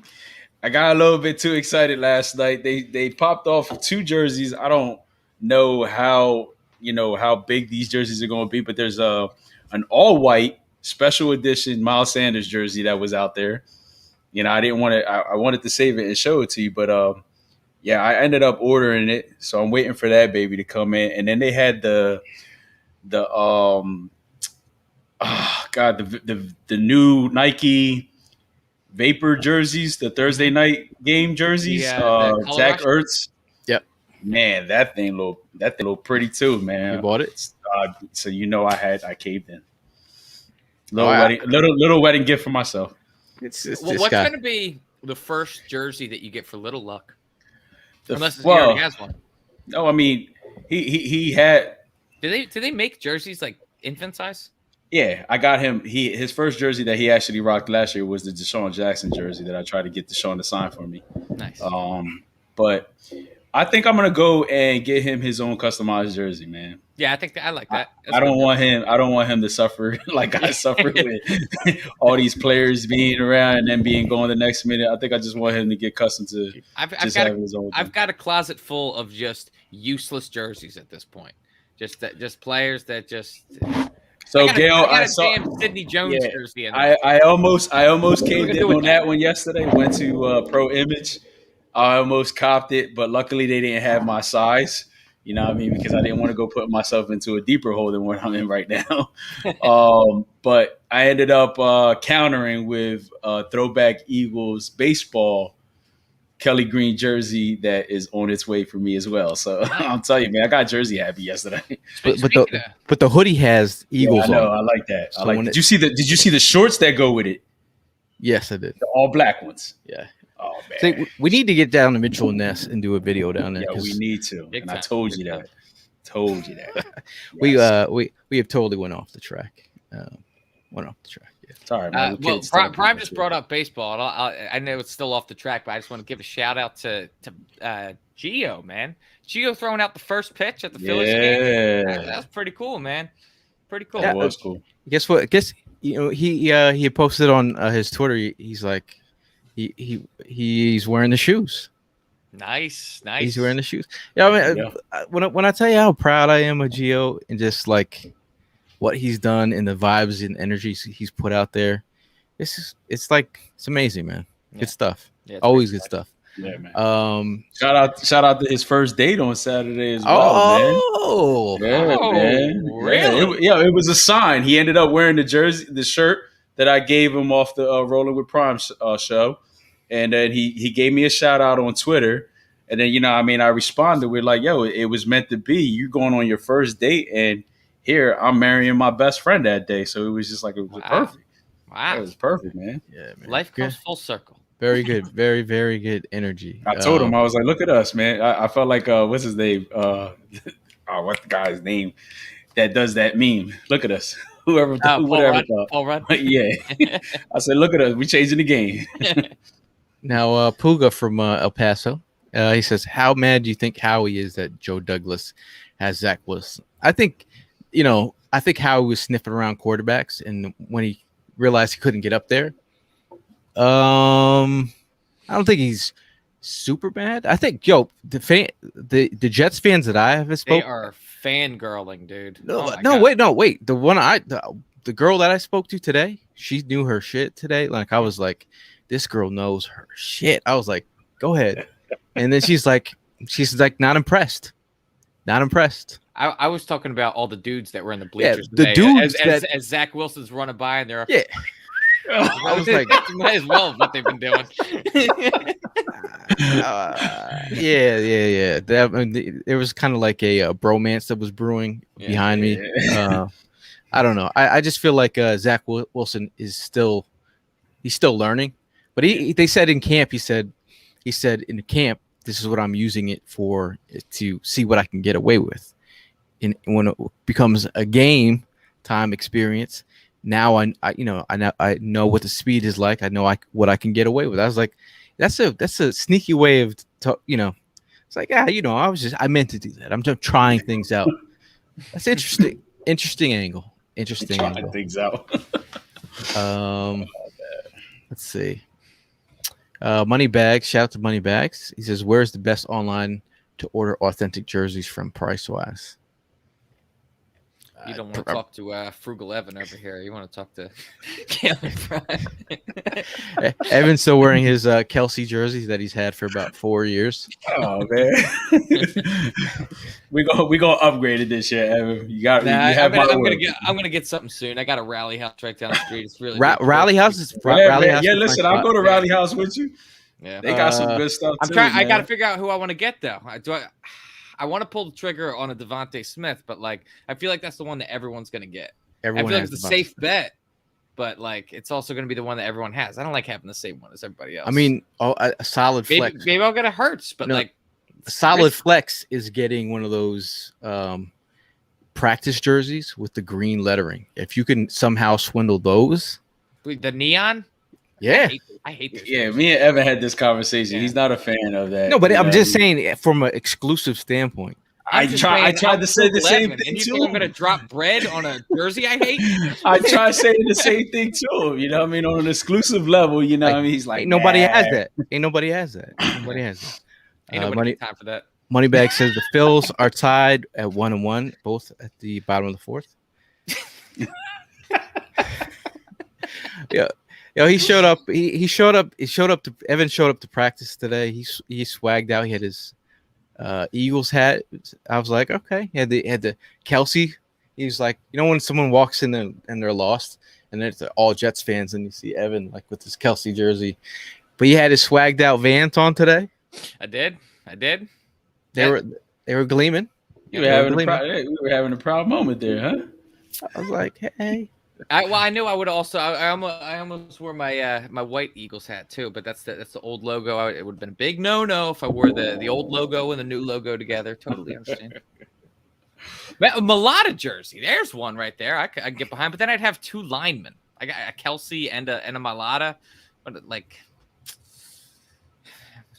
got a little bit too excited last night. They popped off 2 jerseys. I don't know how big these jerseys are going to be, but there's an all white special edition Miles Sanders jersey that was out there. I didn't want to. I wanted to save it and show it to you, but yeah, I ended up ordering it, so I'm waiting for that baby to come in. And then they had the the new Nike Vapor jerseys, the Thursday night game jerseys. The Zach Ertz. Yep. Man, that thing looked pretty too, man. You bought it? So I caved in. Little wedding gift for myself. It's what's going to be the first jersey that you get for Little Luck? Unless he well, already has one. No, I mean he had. Do they make jerseys like infant size? Yeah, I got him. His first jersey that he actually rocked last year was the Deshaun Jackson jersey that I tried to get Deshaun to sign for me. Nice. But I think I'm gonna go and get him his own customized jersey, man. Yeah, I think I like that. I don't want him to suffer like I suffered with all these players being around and then being gone the next minute. I think I just want him to get accustomed to having his own. I've got a closet full of just useless jerseys at this point. Just players that just. So Gail, I saw damn Sidney Jones jersey. In I almost caved in on that one yesterday. Went to Pro Image. I almost copped it, but luckily they didn't have my size. You know what I mean? Because I didn't want to go put myself into a deeper hole than what I'm in right now. But I ended up countering with throwback Eagles baseball Kelly Green jersey that is on its way for me as well. So I'm telling you, man, I got jersey happy yesterday. But the hoodie has Eagles. Yeah, I know. on it. I like that. So Did you see the shorts that go with it? Yes, I did. The all black ones. Yeah. Oh man. See, we need to get down to Mitchell Ness and do a video down there. Yeah, we need to. Big And time, I told big you time. that. Told you that. We Yes. we have totally went off the track. Went off the track. Yeah. Sorry, man. Well, Prime just brought up baseball, and I know it's still off the track, but I just want to give a shout out to Gio, man. Gio throwing out the first pitch at the Phillies game. That's pretty cool, man. Pretty cool. That was cool. Guess what? He posted on his Twitter. He's like, he's wearing the shoes. Nice. He's wearing the shoes. Yeah, I mean, when I tell you how proud I am of Gio and just like what he's done and the vibes and energies he's put out there, it's amazing, man. Yeah. Good stuff. Yeah, Always good stuff. Yeah, man. Shout out to his first date on Saturday as well, oh, man. Yeah, man. Really? It was a sign. He ended up wearing the shirt that I gave him off the Rolling with Prime show. And then he gave me a shout out on Twitter. And then, I responded with like, yo, it was meant to be. You going on your first date, and here I'm marrying my best friend that day. So it was just like, it was perfect. Wow. It was perfect, man. yeah, man. Life comes full circle. Very good. Very, very good energy. I told him, I was like, look at us, man. I felt like, what's his name? What's the guy's name that does that meme? Look at us. Whatever. Paul Rudd. Yeah. I said, look at us. We changing the game. Now, Puga from El Paso, he says, how mad do you think Howie is that Joe Douglas has Zach Wilson? I think Howie was sniffing around quarterbacks, and when he realized he couldn't get up there, I don't think he's super mad. I think, the Jets fans that I have spoken, They are fangirling, dude. Wait. The girl that I spoke to today, she knew her shit today. Like, I was like, this girl knows her shit. I was like, go ahead. And then she's like, not impressed. Not impressed. I was talking about all the dudes that were in the bleachers. The today. dudes as Zach Wilson's running by, and they're I was like, might as well what they've been doing. Yeah. There was kind of like a bromance that was brewing behind me. I don't know. I just feel like Zach Wilson is still learning. But they said in camp, he said in the camp, this is what I'm using it for, to see what I can get away with. And when it becomes a game time experience, now I know what the speed is like. I know what I can get away with. I was like, that's a sneaky way of it's like, I meant to do that. I'm just trying things out. That's interesting. Interesting angle. Trying things out. Let's see. Moneybags, shout out to Moneybags. He says, where's the best online to order authentic jerseys from price-wise? You don't want to talk to Frugal Evan over here. You want to talk to Caleb Prime. Evan's still wearing his Kelsey jersey that he's had for about 4 years. Oh man, we gonna upgrade it this year, Evan. You have my word. I'm gonna get something soon. I got a Rally House right down the street. It's really Rally House is Rally House. Yeah, is listen, my I'll go to spot. Rally House with you. Yeah, They got some good stuff. I'm too, trying. I man. got to figure out who I want to get though. I want to pull the trigger on a Devontae Smith, but like I feel like that's the one that everyone's gonna get. Everyone I feel like has it's a Devontae safe Smith. bet, but like it's also gonna be the one that everyone has. I don't like having the same one as everybody else. I mean, a solid maybe, flex. maybe I'll get a Hurts, but No, like A solid flex is getting one of those practice jerseys with the green lettering. If you can somehow swindle those, the neon. yeah. I hate those. Yeah, me and Evan had this conversation. Yeah. He's not a fan of that. No, but you I'm know? just saying from an exclusive standpoint. I I'm just tried saying, to say the same and thing you too. think I'm gonna drop bread on a jersey I hate? I tried saying the same thing too. You know what I mean? On an exclusive level, you know what I mean? He's like, Ain't nobody nah. has that. Ain't nobody has that. Nobody has that. Ain't nobody got time for that. Moneybag says the Phils are tied at 1-1, both at the bottom of the fourth. Yeah. You know, he showed up. He showed up. Evan showed up to practice today. He swagged out. He had his Eagles hat. I was like, okay. He had the Kelsey. He was like, you know, when someone walks in and they're lost, and it's all Jets fans, and you see Evan like with his Kelsey jersey, but he had his swagged out Vans on today. I did. They were gleaming. We were having a proud moment there, huh? I was like, hey. I knew I would also. I almost wore my my white Eagles hat too, but that's the old logo. It would have been a big no if I wore the old logo and the new logo together. Totally understand. But a Mulata jersey, there's one right there. I could get behind, but then I'd have two linemen. I got a Kelsey and a Mulata, but like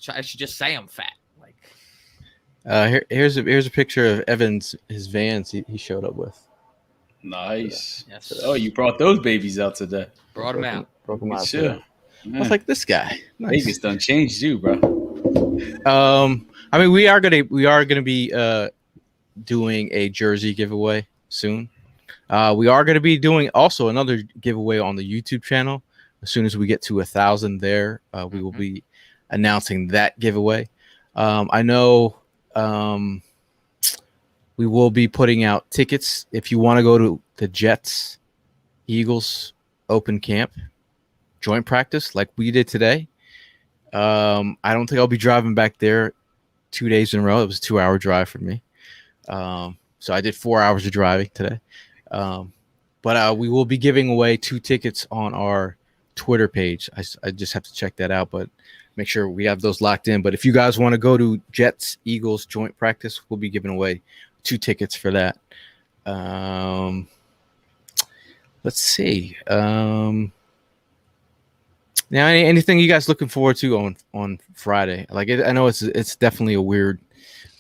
I should just say I'm fat. Like Here's a picture of his Vans he showed up with. Nice. Yes. Oh, you brought those babies out today. Brought them out. Broke them out. Sure. I was like, this guy. Nice. Vegas done changed you, bro. I mean, we are gonna be doing a jersey giveaway soon. We are gonna be doing also another giveaway on the YouTube channel. As soon as we get to 1,000 there, we will be announcing that giveaway. I know we will be putting out tickets if you want to go to the Jets Eagles open camp joint practice like we did today. I don't think I'll be driving back there 2 days in a row. It was a 2-hour drive for me. So I did 4 hours of driving today. But we will be giving away 2 tickets on our Twitter page. I just have to check that out, but make sure we have those locked in. But if you guys want to go to Jets Eagles joint practice, we'll be giving away 2 tickets for that. Let's see. Now, anything you guys looking forward to on Friday? Like, I know it's definitely a weird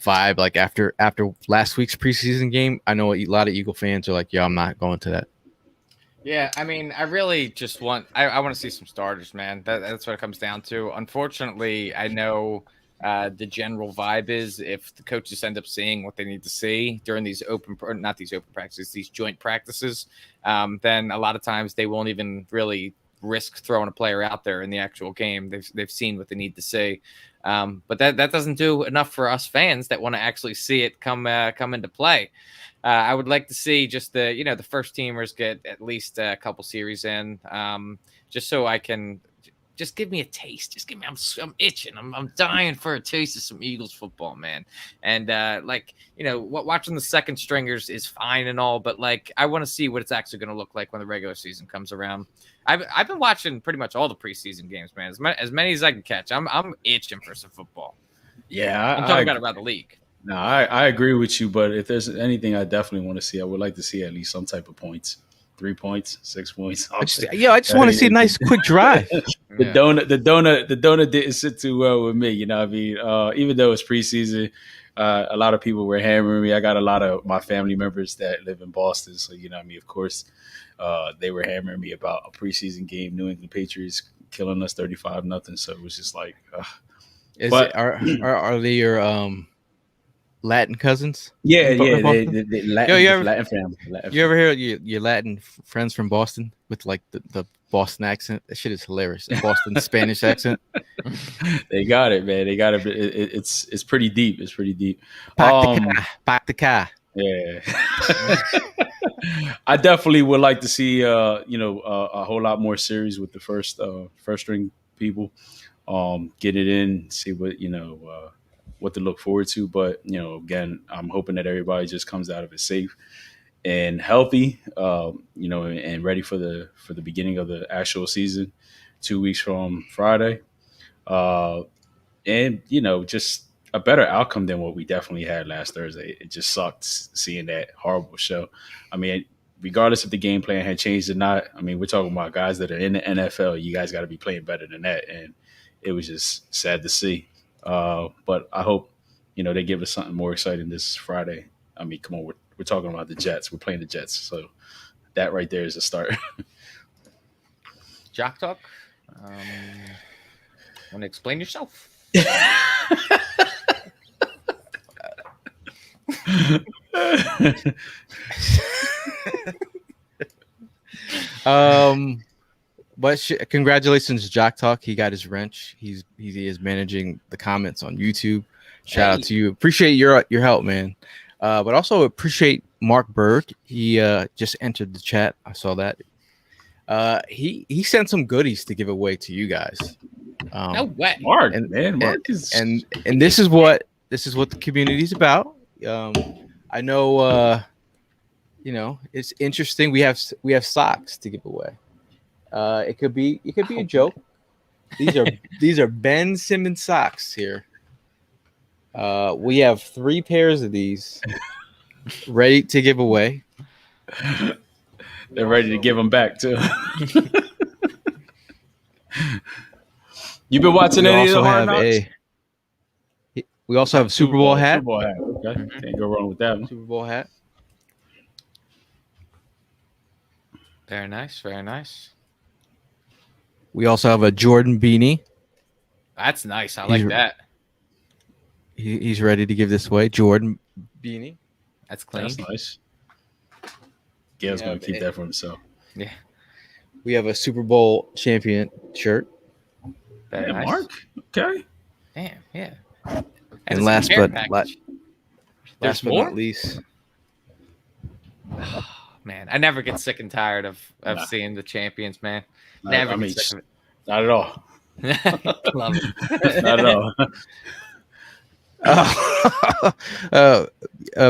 vibe. Like after last week's preseason game, I know a lot of Eagle fans are like, "Yeah, I'm not going to that." Yeah, I mean, I really just want I want to see some starters, man. That's what it comes down to. Unfortunately, I know the general vibe is if the coaches end up seeing what they need to see during these these joint practices, then a lot of times they won't even really risk throwing a player out there in the actual game. They've seen what they need to see. But that doesn't do enough for us fans that want to actually see it come into play. I would like to see just the first teamers get at least a couple series in, just so I can just give me a taste. Just give me. I'm itching. I'm dying for a taste of some Eagles football, man. And watching the second stringers is fine and all, but like I want to see what it's actually going to look like when the regular season comes around. I've been watching pretty much all the preseason games, man. As many as I can catch. I'm itching for some football. Yeah, I'm talking about the league. No, I agree with you, but if there's anything I definitely want to see, I would like to see at least some type of points. 3 points, 6 points. I just want to see a nice quick drive. The donut didn't sit too well with me. You know what I mean? Even though it's preseason, a lot of people were hammering me. I got a lot of my family members that live in Boston. So, you know what I mean? Of course, they were hammering me about a preseason game, New England Patriots killing us 35-0. So it was just like, are they your Latin cousins? Yeah, From Latin, Yo, Latin family. You ever hear your Latin friends from Boston with like the Boston accent. That shit is hilarious. A Boston Spanish accent. They got it, man. They got it. It's pretty deep. It's pretty deep. Pack the car. Yeah. I definitely would like to see a whole lot more series with the first string people. Get it in, see what to look forward to. But again, I'm hoping that everybody just comes out of it safe and healthy, and ready for the beginning of the actual season 2 weeks from Friday. And just a better outcome than what we definitely had last Thursday. It just sucked seeing that horrible show. I mean, regardless if the game plan had changed or not, I mean, we're talking about guys that are in the NFL. You guys got to be playing better than that. And it was just sad to see. But I hope, they give us something more exciting this Friday. I mean, come on, we're talking about the Jets. We're playing the Jets. So that right there is a start. Jock Talk. Want to explain yourself? But congratulations to Jock Talk. He got his wrench. He is managing the comments on YouTube. Shout out to you. Appreciate your help, man. But also appreciate Mark Berg. He just entered the chat. I saw that. He sent some goodies to give away to you guys. No way. Mark, and this is what the community is about. I know it's interesting. We have socks to give away. It could be a joke. These are Ben Simmons socks here. We have 3 pairs of these ready to give away. They're ready to give them back too. You've been watching any of the Hard Knocks? We also have a Super Bowl hat. Super Bowl hat. Okay. Can't go wrong with that one. Super Bowl hat. Very nice. Very nice. We also have a Jordan beanie. That's nice. I like that. He's ready to give this away. Jordan beanie. That's clean. That's nice. Gail's going to keep that for himself. Yeah. We have a Super Bowl champion shirt. Very nice. Mark. Okay. Damn. Yeah. And last but not more? least. Oh, man, I never get sick and tired of seeing the champions, man. Never get sick of it. Not at all. Love it. Not at all.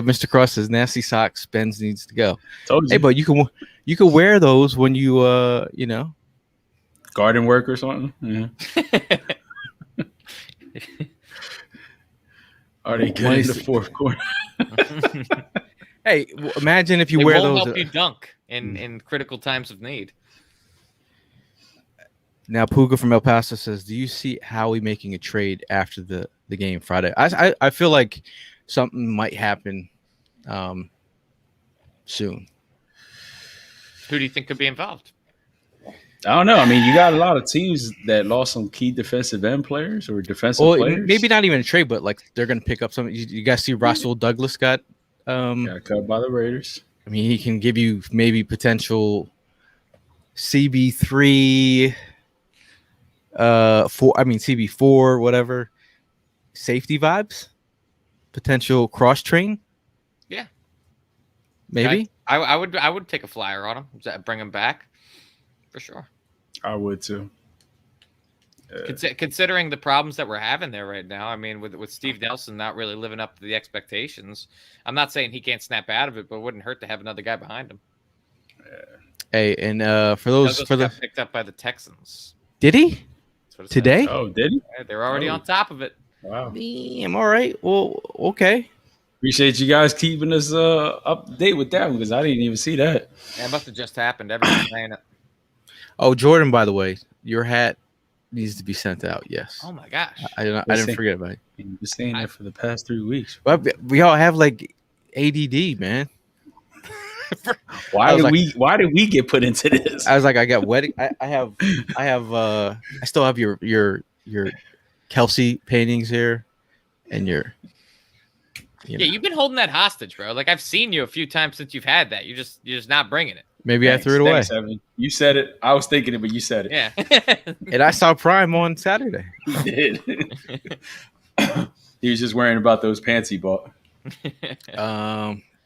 Mr. Cross says nasty socks. Benz needs to go. Told you. Hey, but you can wear those when you garden work or something. Yeah. Are they good in the fourth quarter? Hey, imagine if you they wear won't those. Help you dunk in critical times of need. Now, Puga from El Paso says, "Do you see Howie making a trade after the game Friday?" I feel like something might happen soon. Who do you think could be involved? I don't know. I mean, you got a lot of teams that lost some key defensive end players or defensive players. Maybe not even a trade, but like they're going to pick up some. You guys see Russell Douglas got cut by the Raiders. I mean, he can give you maybe potential CB3, CB4, whatever safety vibes, potential cross train. Yeah, maybe. I would take a flyer on him, bring him back. For sure. I would too. Considering the problems that we're having there right now, I mean, with Steve Nelson not really living up to the expectations, I'm not saying he can't snap out of it, but it wouldn't hurt to have another guy behind him. Hey, and for those got picked up by the Texans. Did he today? Oh, did he? Yeah, they're already on top of it. Wow. Damn. All right. Well, okay. Appreciate you guys keeping us up to date with that because I didn't even see that. Yeah, it must have just happened. Everyone's saying it. Oh, Jordan, by the way, your hat needs to be sent out. Yes. Oh my gosh. I didn't forget about it. You've been saying that for the past 3 weeks. Well, we all have like ADD, man. Why did we get put into this? I was like, I got wedding. I still have your Kelsey paintings here, and your. You've been holding that hostage, bro. Like I've seen you a few times since you've had that. You're just not bringing it. Maybe I threw it away. Thanks, Evan. You said it. I was thinking it, but you said it. Yeah. And I saw Prime on Saturday. He did. He was just worrying about those pants he bought.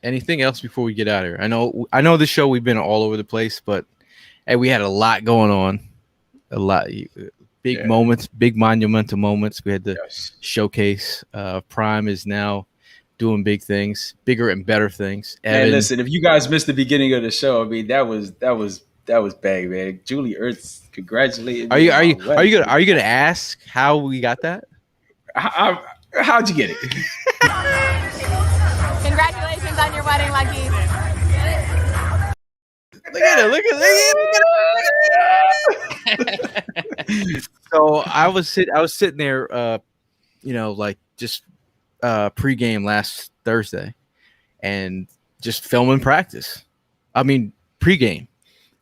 Anything else before we get out of here? I know this show we've been all over the place, but hey, we had a lot going on. A lot big moments, big monumental moments. We had the showcase. Prime is now doing big things, bigger and better things. And listen, if you guys missed the beginning of the show, I mean that was big, man. Julie Ertz congratulated me. Are you gonna ask how we got that? How'd you get it? Congratulations on your wedding, Lucky. Look at it. So I was sitting there, like just pregame last Thursday, and just filming practice. I mean pregame.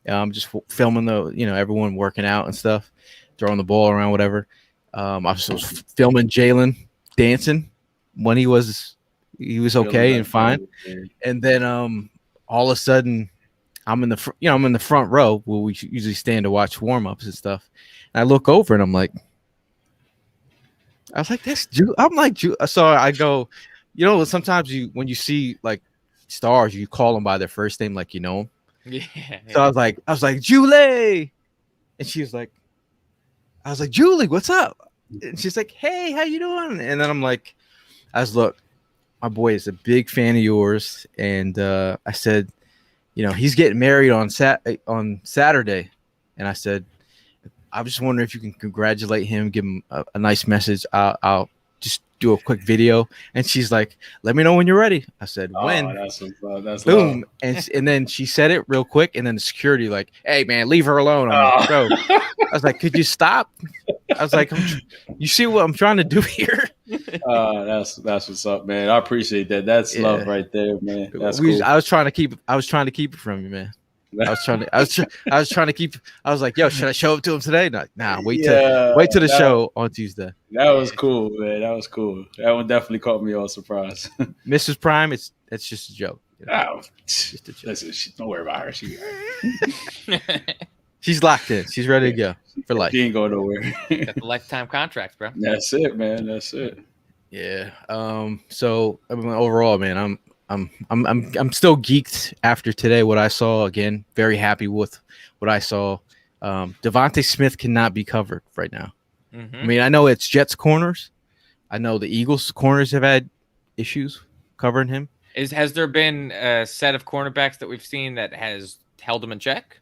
Just filming everyone working out and stuff, throwing the ball around, whatever. I was filming Jalen dancing when he was okay and fine, and then all of a sudden I'm in the front row where we usually stand to watch warm-ups and stuff, and I look over and I was like, that's Ju. I'm like, Ju. So I go, sometimes when you see like stars, you call them by their first name, like them. Yeah. So I was like, Julie, and she was like, I was like, Julie, what's up? And she's like, hey, how you doing? And then I'm like, look, my boy is a big fan of yours, and I said, he's getting married on Saturday, and I said, I was just wondering if you can congratulate him, give him a nice message. I'll just do a quick video. And she's like, let me know when you're ready. I said, when? That's boom. And then she said it real quick. And then the security like, hey, man, leave her alone. I'm like, bro. I was like, could you stop? I was like, you see what I'm trying to do here? That's what's up, man. I appreciate that. That's love right there, man. That's cool. I was trying to keep it from you, man. I was trying to keep. I was like, "Yo, should I show up to him today?" Nah. Wait till the show on Tuesday. That was cool, man. That was cool. That one definitely caught me all surprise. Mrs. Prime, it's just a joke. Oh, just a joke. Listen, don't worry about her. She's locked in. She's ready to go for life. She ain't going nowhere. Got the lifetime contract, bro. That's it, man. That's it. Yeah. So I mean, overall, man, I'm still geeked after today. What I saw, again, very happy with what I saw. Devontae Smith cannot be covered right now. Mm-hmm. I mean, I know it's Jets corners. I know the Eagles corners have had issues covering him. Has there been a set of cornerbacks that we've seen that has held him in check?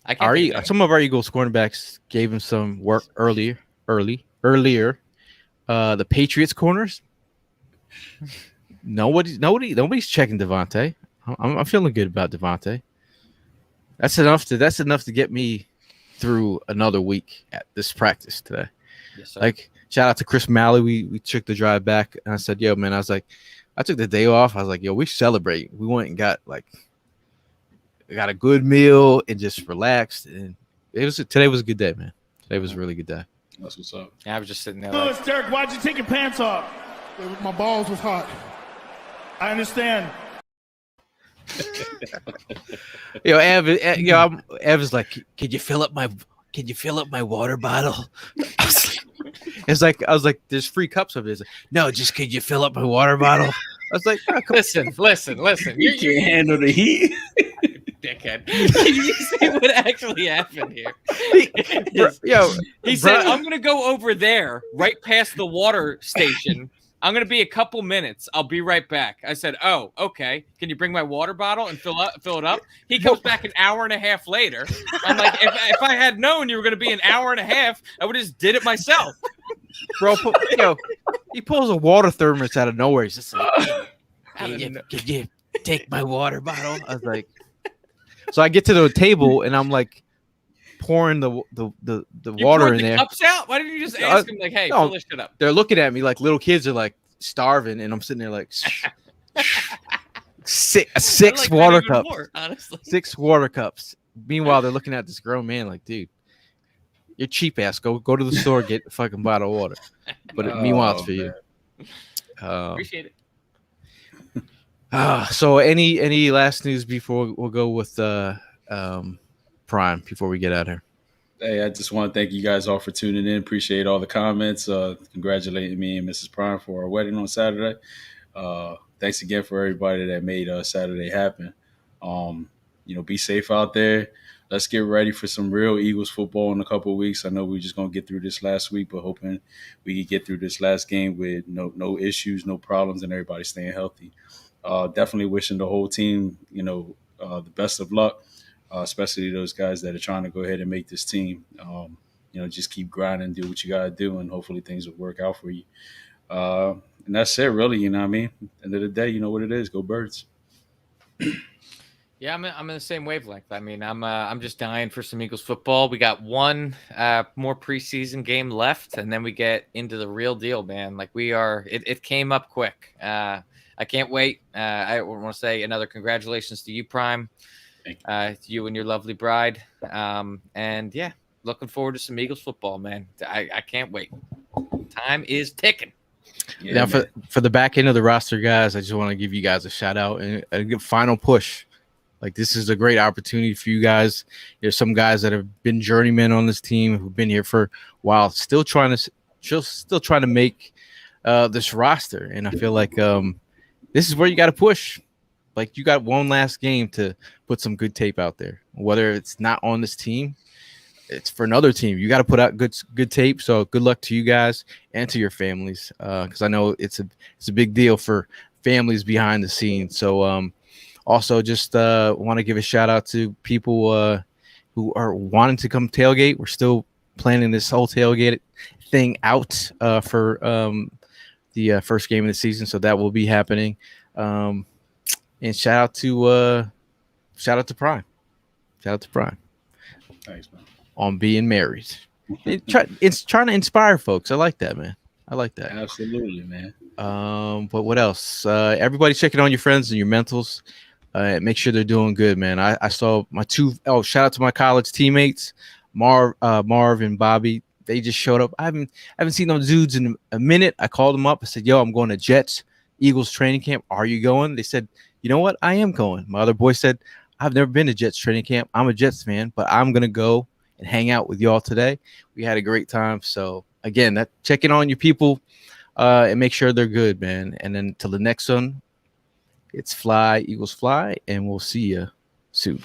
Some of our Eagles cornerbacks gave him some work earlier. The Patriots corners. Nobody's checking Devontae. I'm feeling good about Devontae. That's enough to get me through another week at this practice today. Yes, sir. Like, shout out to Chris Malley. We took the drive back, and I said, "Yo, man," I was like, I took the day off. I was like, "Yo, we celebrate." We went and got a good meal and just relaxed. And today was a good day, man. Today was a really good day. That's what's up. I was just sitting there. Lewis, Derek, why'd you take your pants off? My balls was hot. I understand. Ev is like, "Can you fill up my water bottle?" I was like, "There's free cups of it." Like, "No, just could you fill up my water bottle?" I was like, oh, listen. You can't handle the heat. Dickhead. You see what actually happened here? He said, "I'm gonna go over there, right past the water station. I'm gonna be a couple minutes. I'll be right back." I said, "Oh, okay. Can you bring my water bottle and fill it up?" He comes back an hour and a half later. I'm like, if I had known you were gonna be an hour and a half, I would have just did it myself. Bro, he pulls a water thermos out of nowhere. He's just like, can you take my water bottle? I was like, so I get to the table and I'm like pouring the water in there. Cups out? Why didn't you just ask him like, "Hey, fill this shit up"? They're looking at me like little kids are like starving, and I'm sitting there like six water cups. More, honestly. 6 water cups. Meanwhile, they're looking at this grown man like, "Dude, you're cheap ass. Go to the store, get a fucking bottle of water." But meanwhile, it's for you. Appreciate it. So any last news before we'll go with Prime, before we get out of here. Hey, I just want to thank you guys all for tuning in. Appreciate all the comments. Congratulating me and Mrs. Prime for our wedding on Saturday. Thanks again for everybody that made Saturday happen. Be safe out there. Let's get ready for some real Eagles football in a couple of weeks. I know we're just going to get through this last week, but hoping we can get through this last game with no issues, no problems, and everybody staying healthy. Definitely wishing the whole team, the best of luck, especially those guys that are trying to go ahead and make this team. Just keep grinding, do what you got to do, and hopefully things will work out for you. And that's it, really. You know what I mean? End of the day, you know what it is. Go Birds. Yeah, I'm in the same wavelength. I mean, I'm just dying for some Eagles football. We got one more preseason game left, and then we get into the real deal, man. Like it came up quick. I can't wait. I want to say another congratulations to you, Prime, to you and your lovely bride. And yeah, looking forward to some Eagles football, man. I can't wait. Time is ticking. Yeah, now, for the back end of the roster, guys, I just want to give you guys a shout out and a final push. Like, this is a great opportunity for you guys. There's some guys that have been journeymen on this team who've been here for a while, still trying to make this roster. And I feel like this is where you got to push. Like, you got one last game to put some good tape out there. Whether it's not on this team, it's for another team. You got to put out good tape. So good luck to you guys and to your families, because I know it's a big deal for families behind the scenes. So also just want to give a shout out to people who are wanting to come tailgate. We're still planning this whole tailgate thing out for the first game of the season, so that will be happening. And shout out to Prime. Shout out to Prime. Thanks, man. On being married. It's trying to inspire folks. I like that, man. I like that. Absolutely, man. But what else? Everybody checking on your friends and your mentals. Make sure they're doing good, man. I saw my shout out to my college teammates, Marv and Bobby. They just showed up. I haven't seen those dudes in a minute. I called them up. I said, yo, I'm going to Jets Eagles training camp. Are you going? They said, you know what? I am going. My other boy said, I've never been to Jets training camp. I'm a Jets fan, but I'm going to go and hang out with y'all today. We had a great time. So again, checking on your people and make sure they're good, man. And then till the next one, it's Fly, Eagles Fly, and we'll see you soon.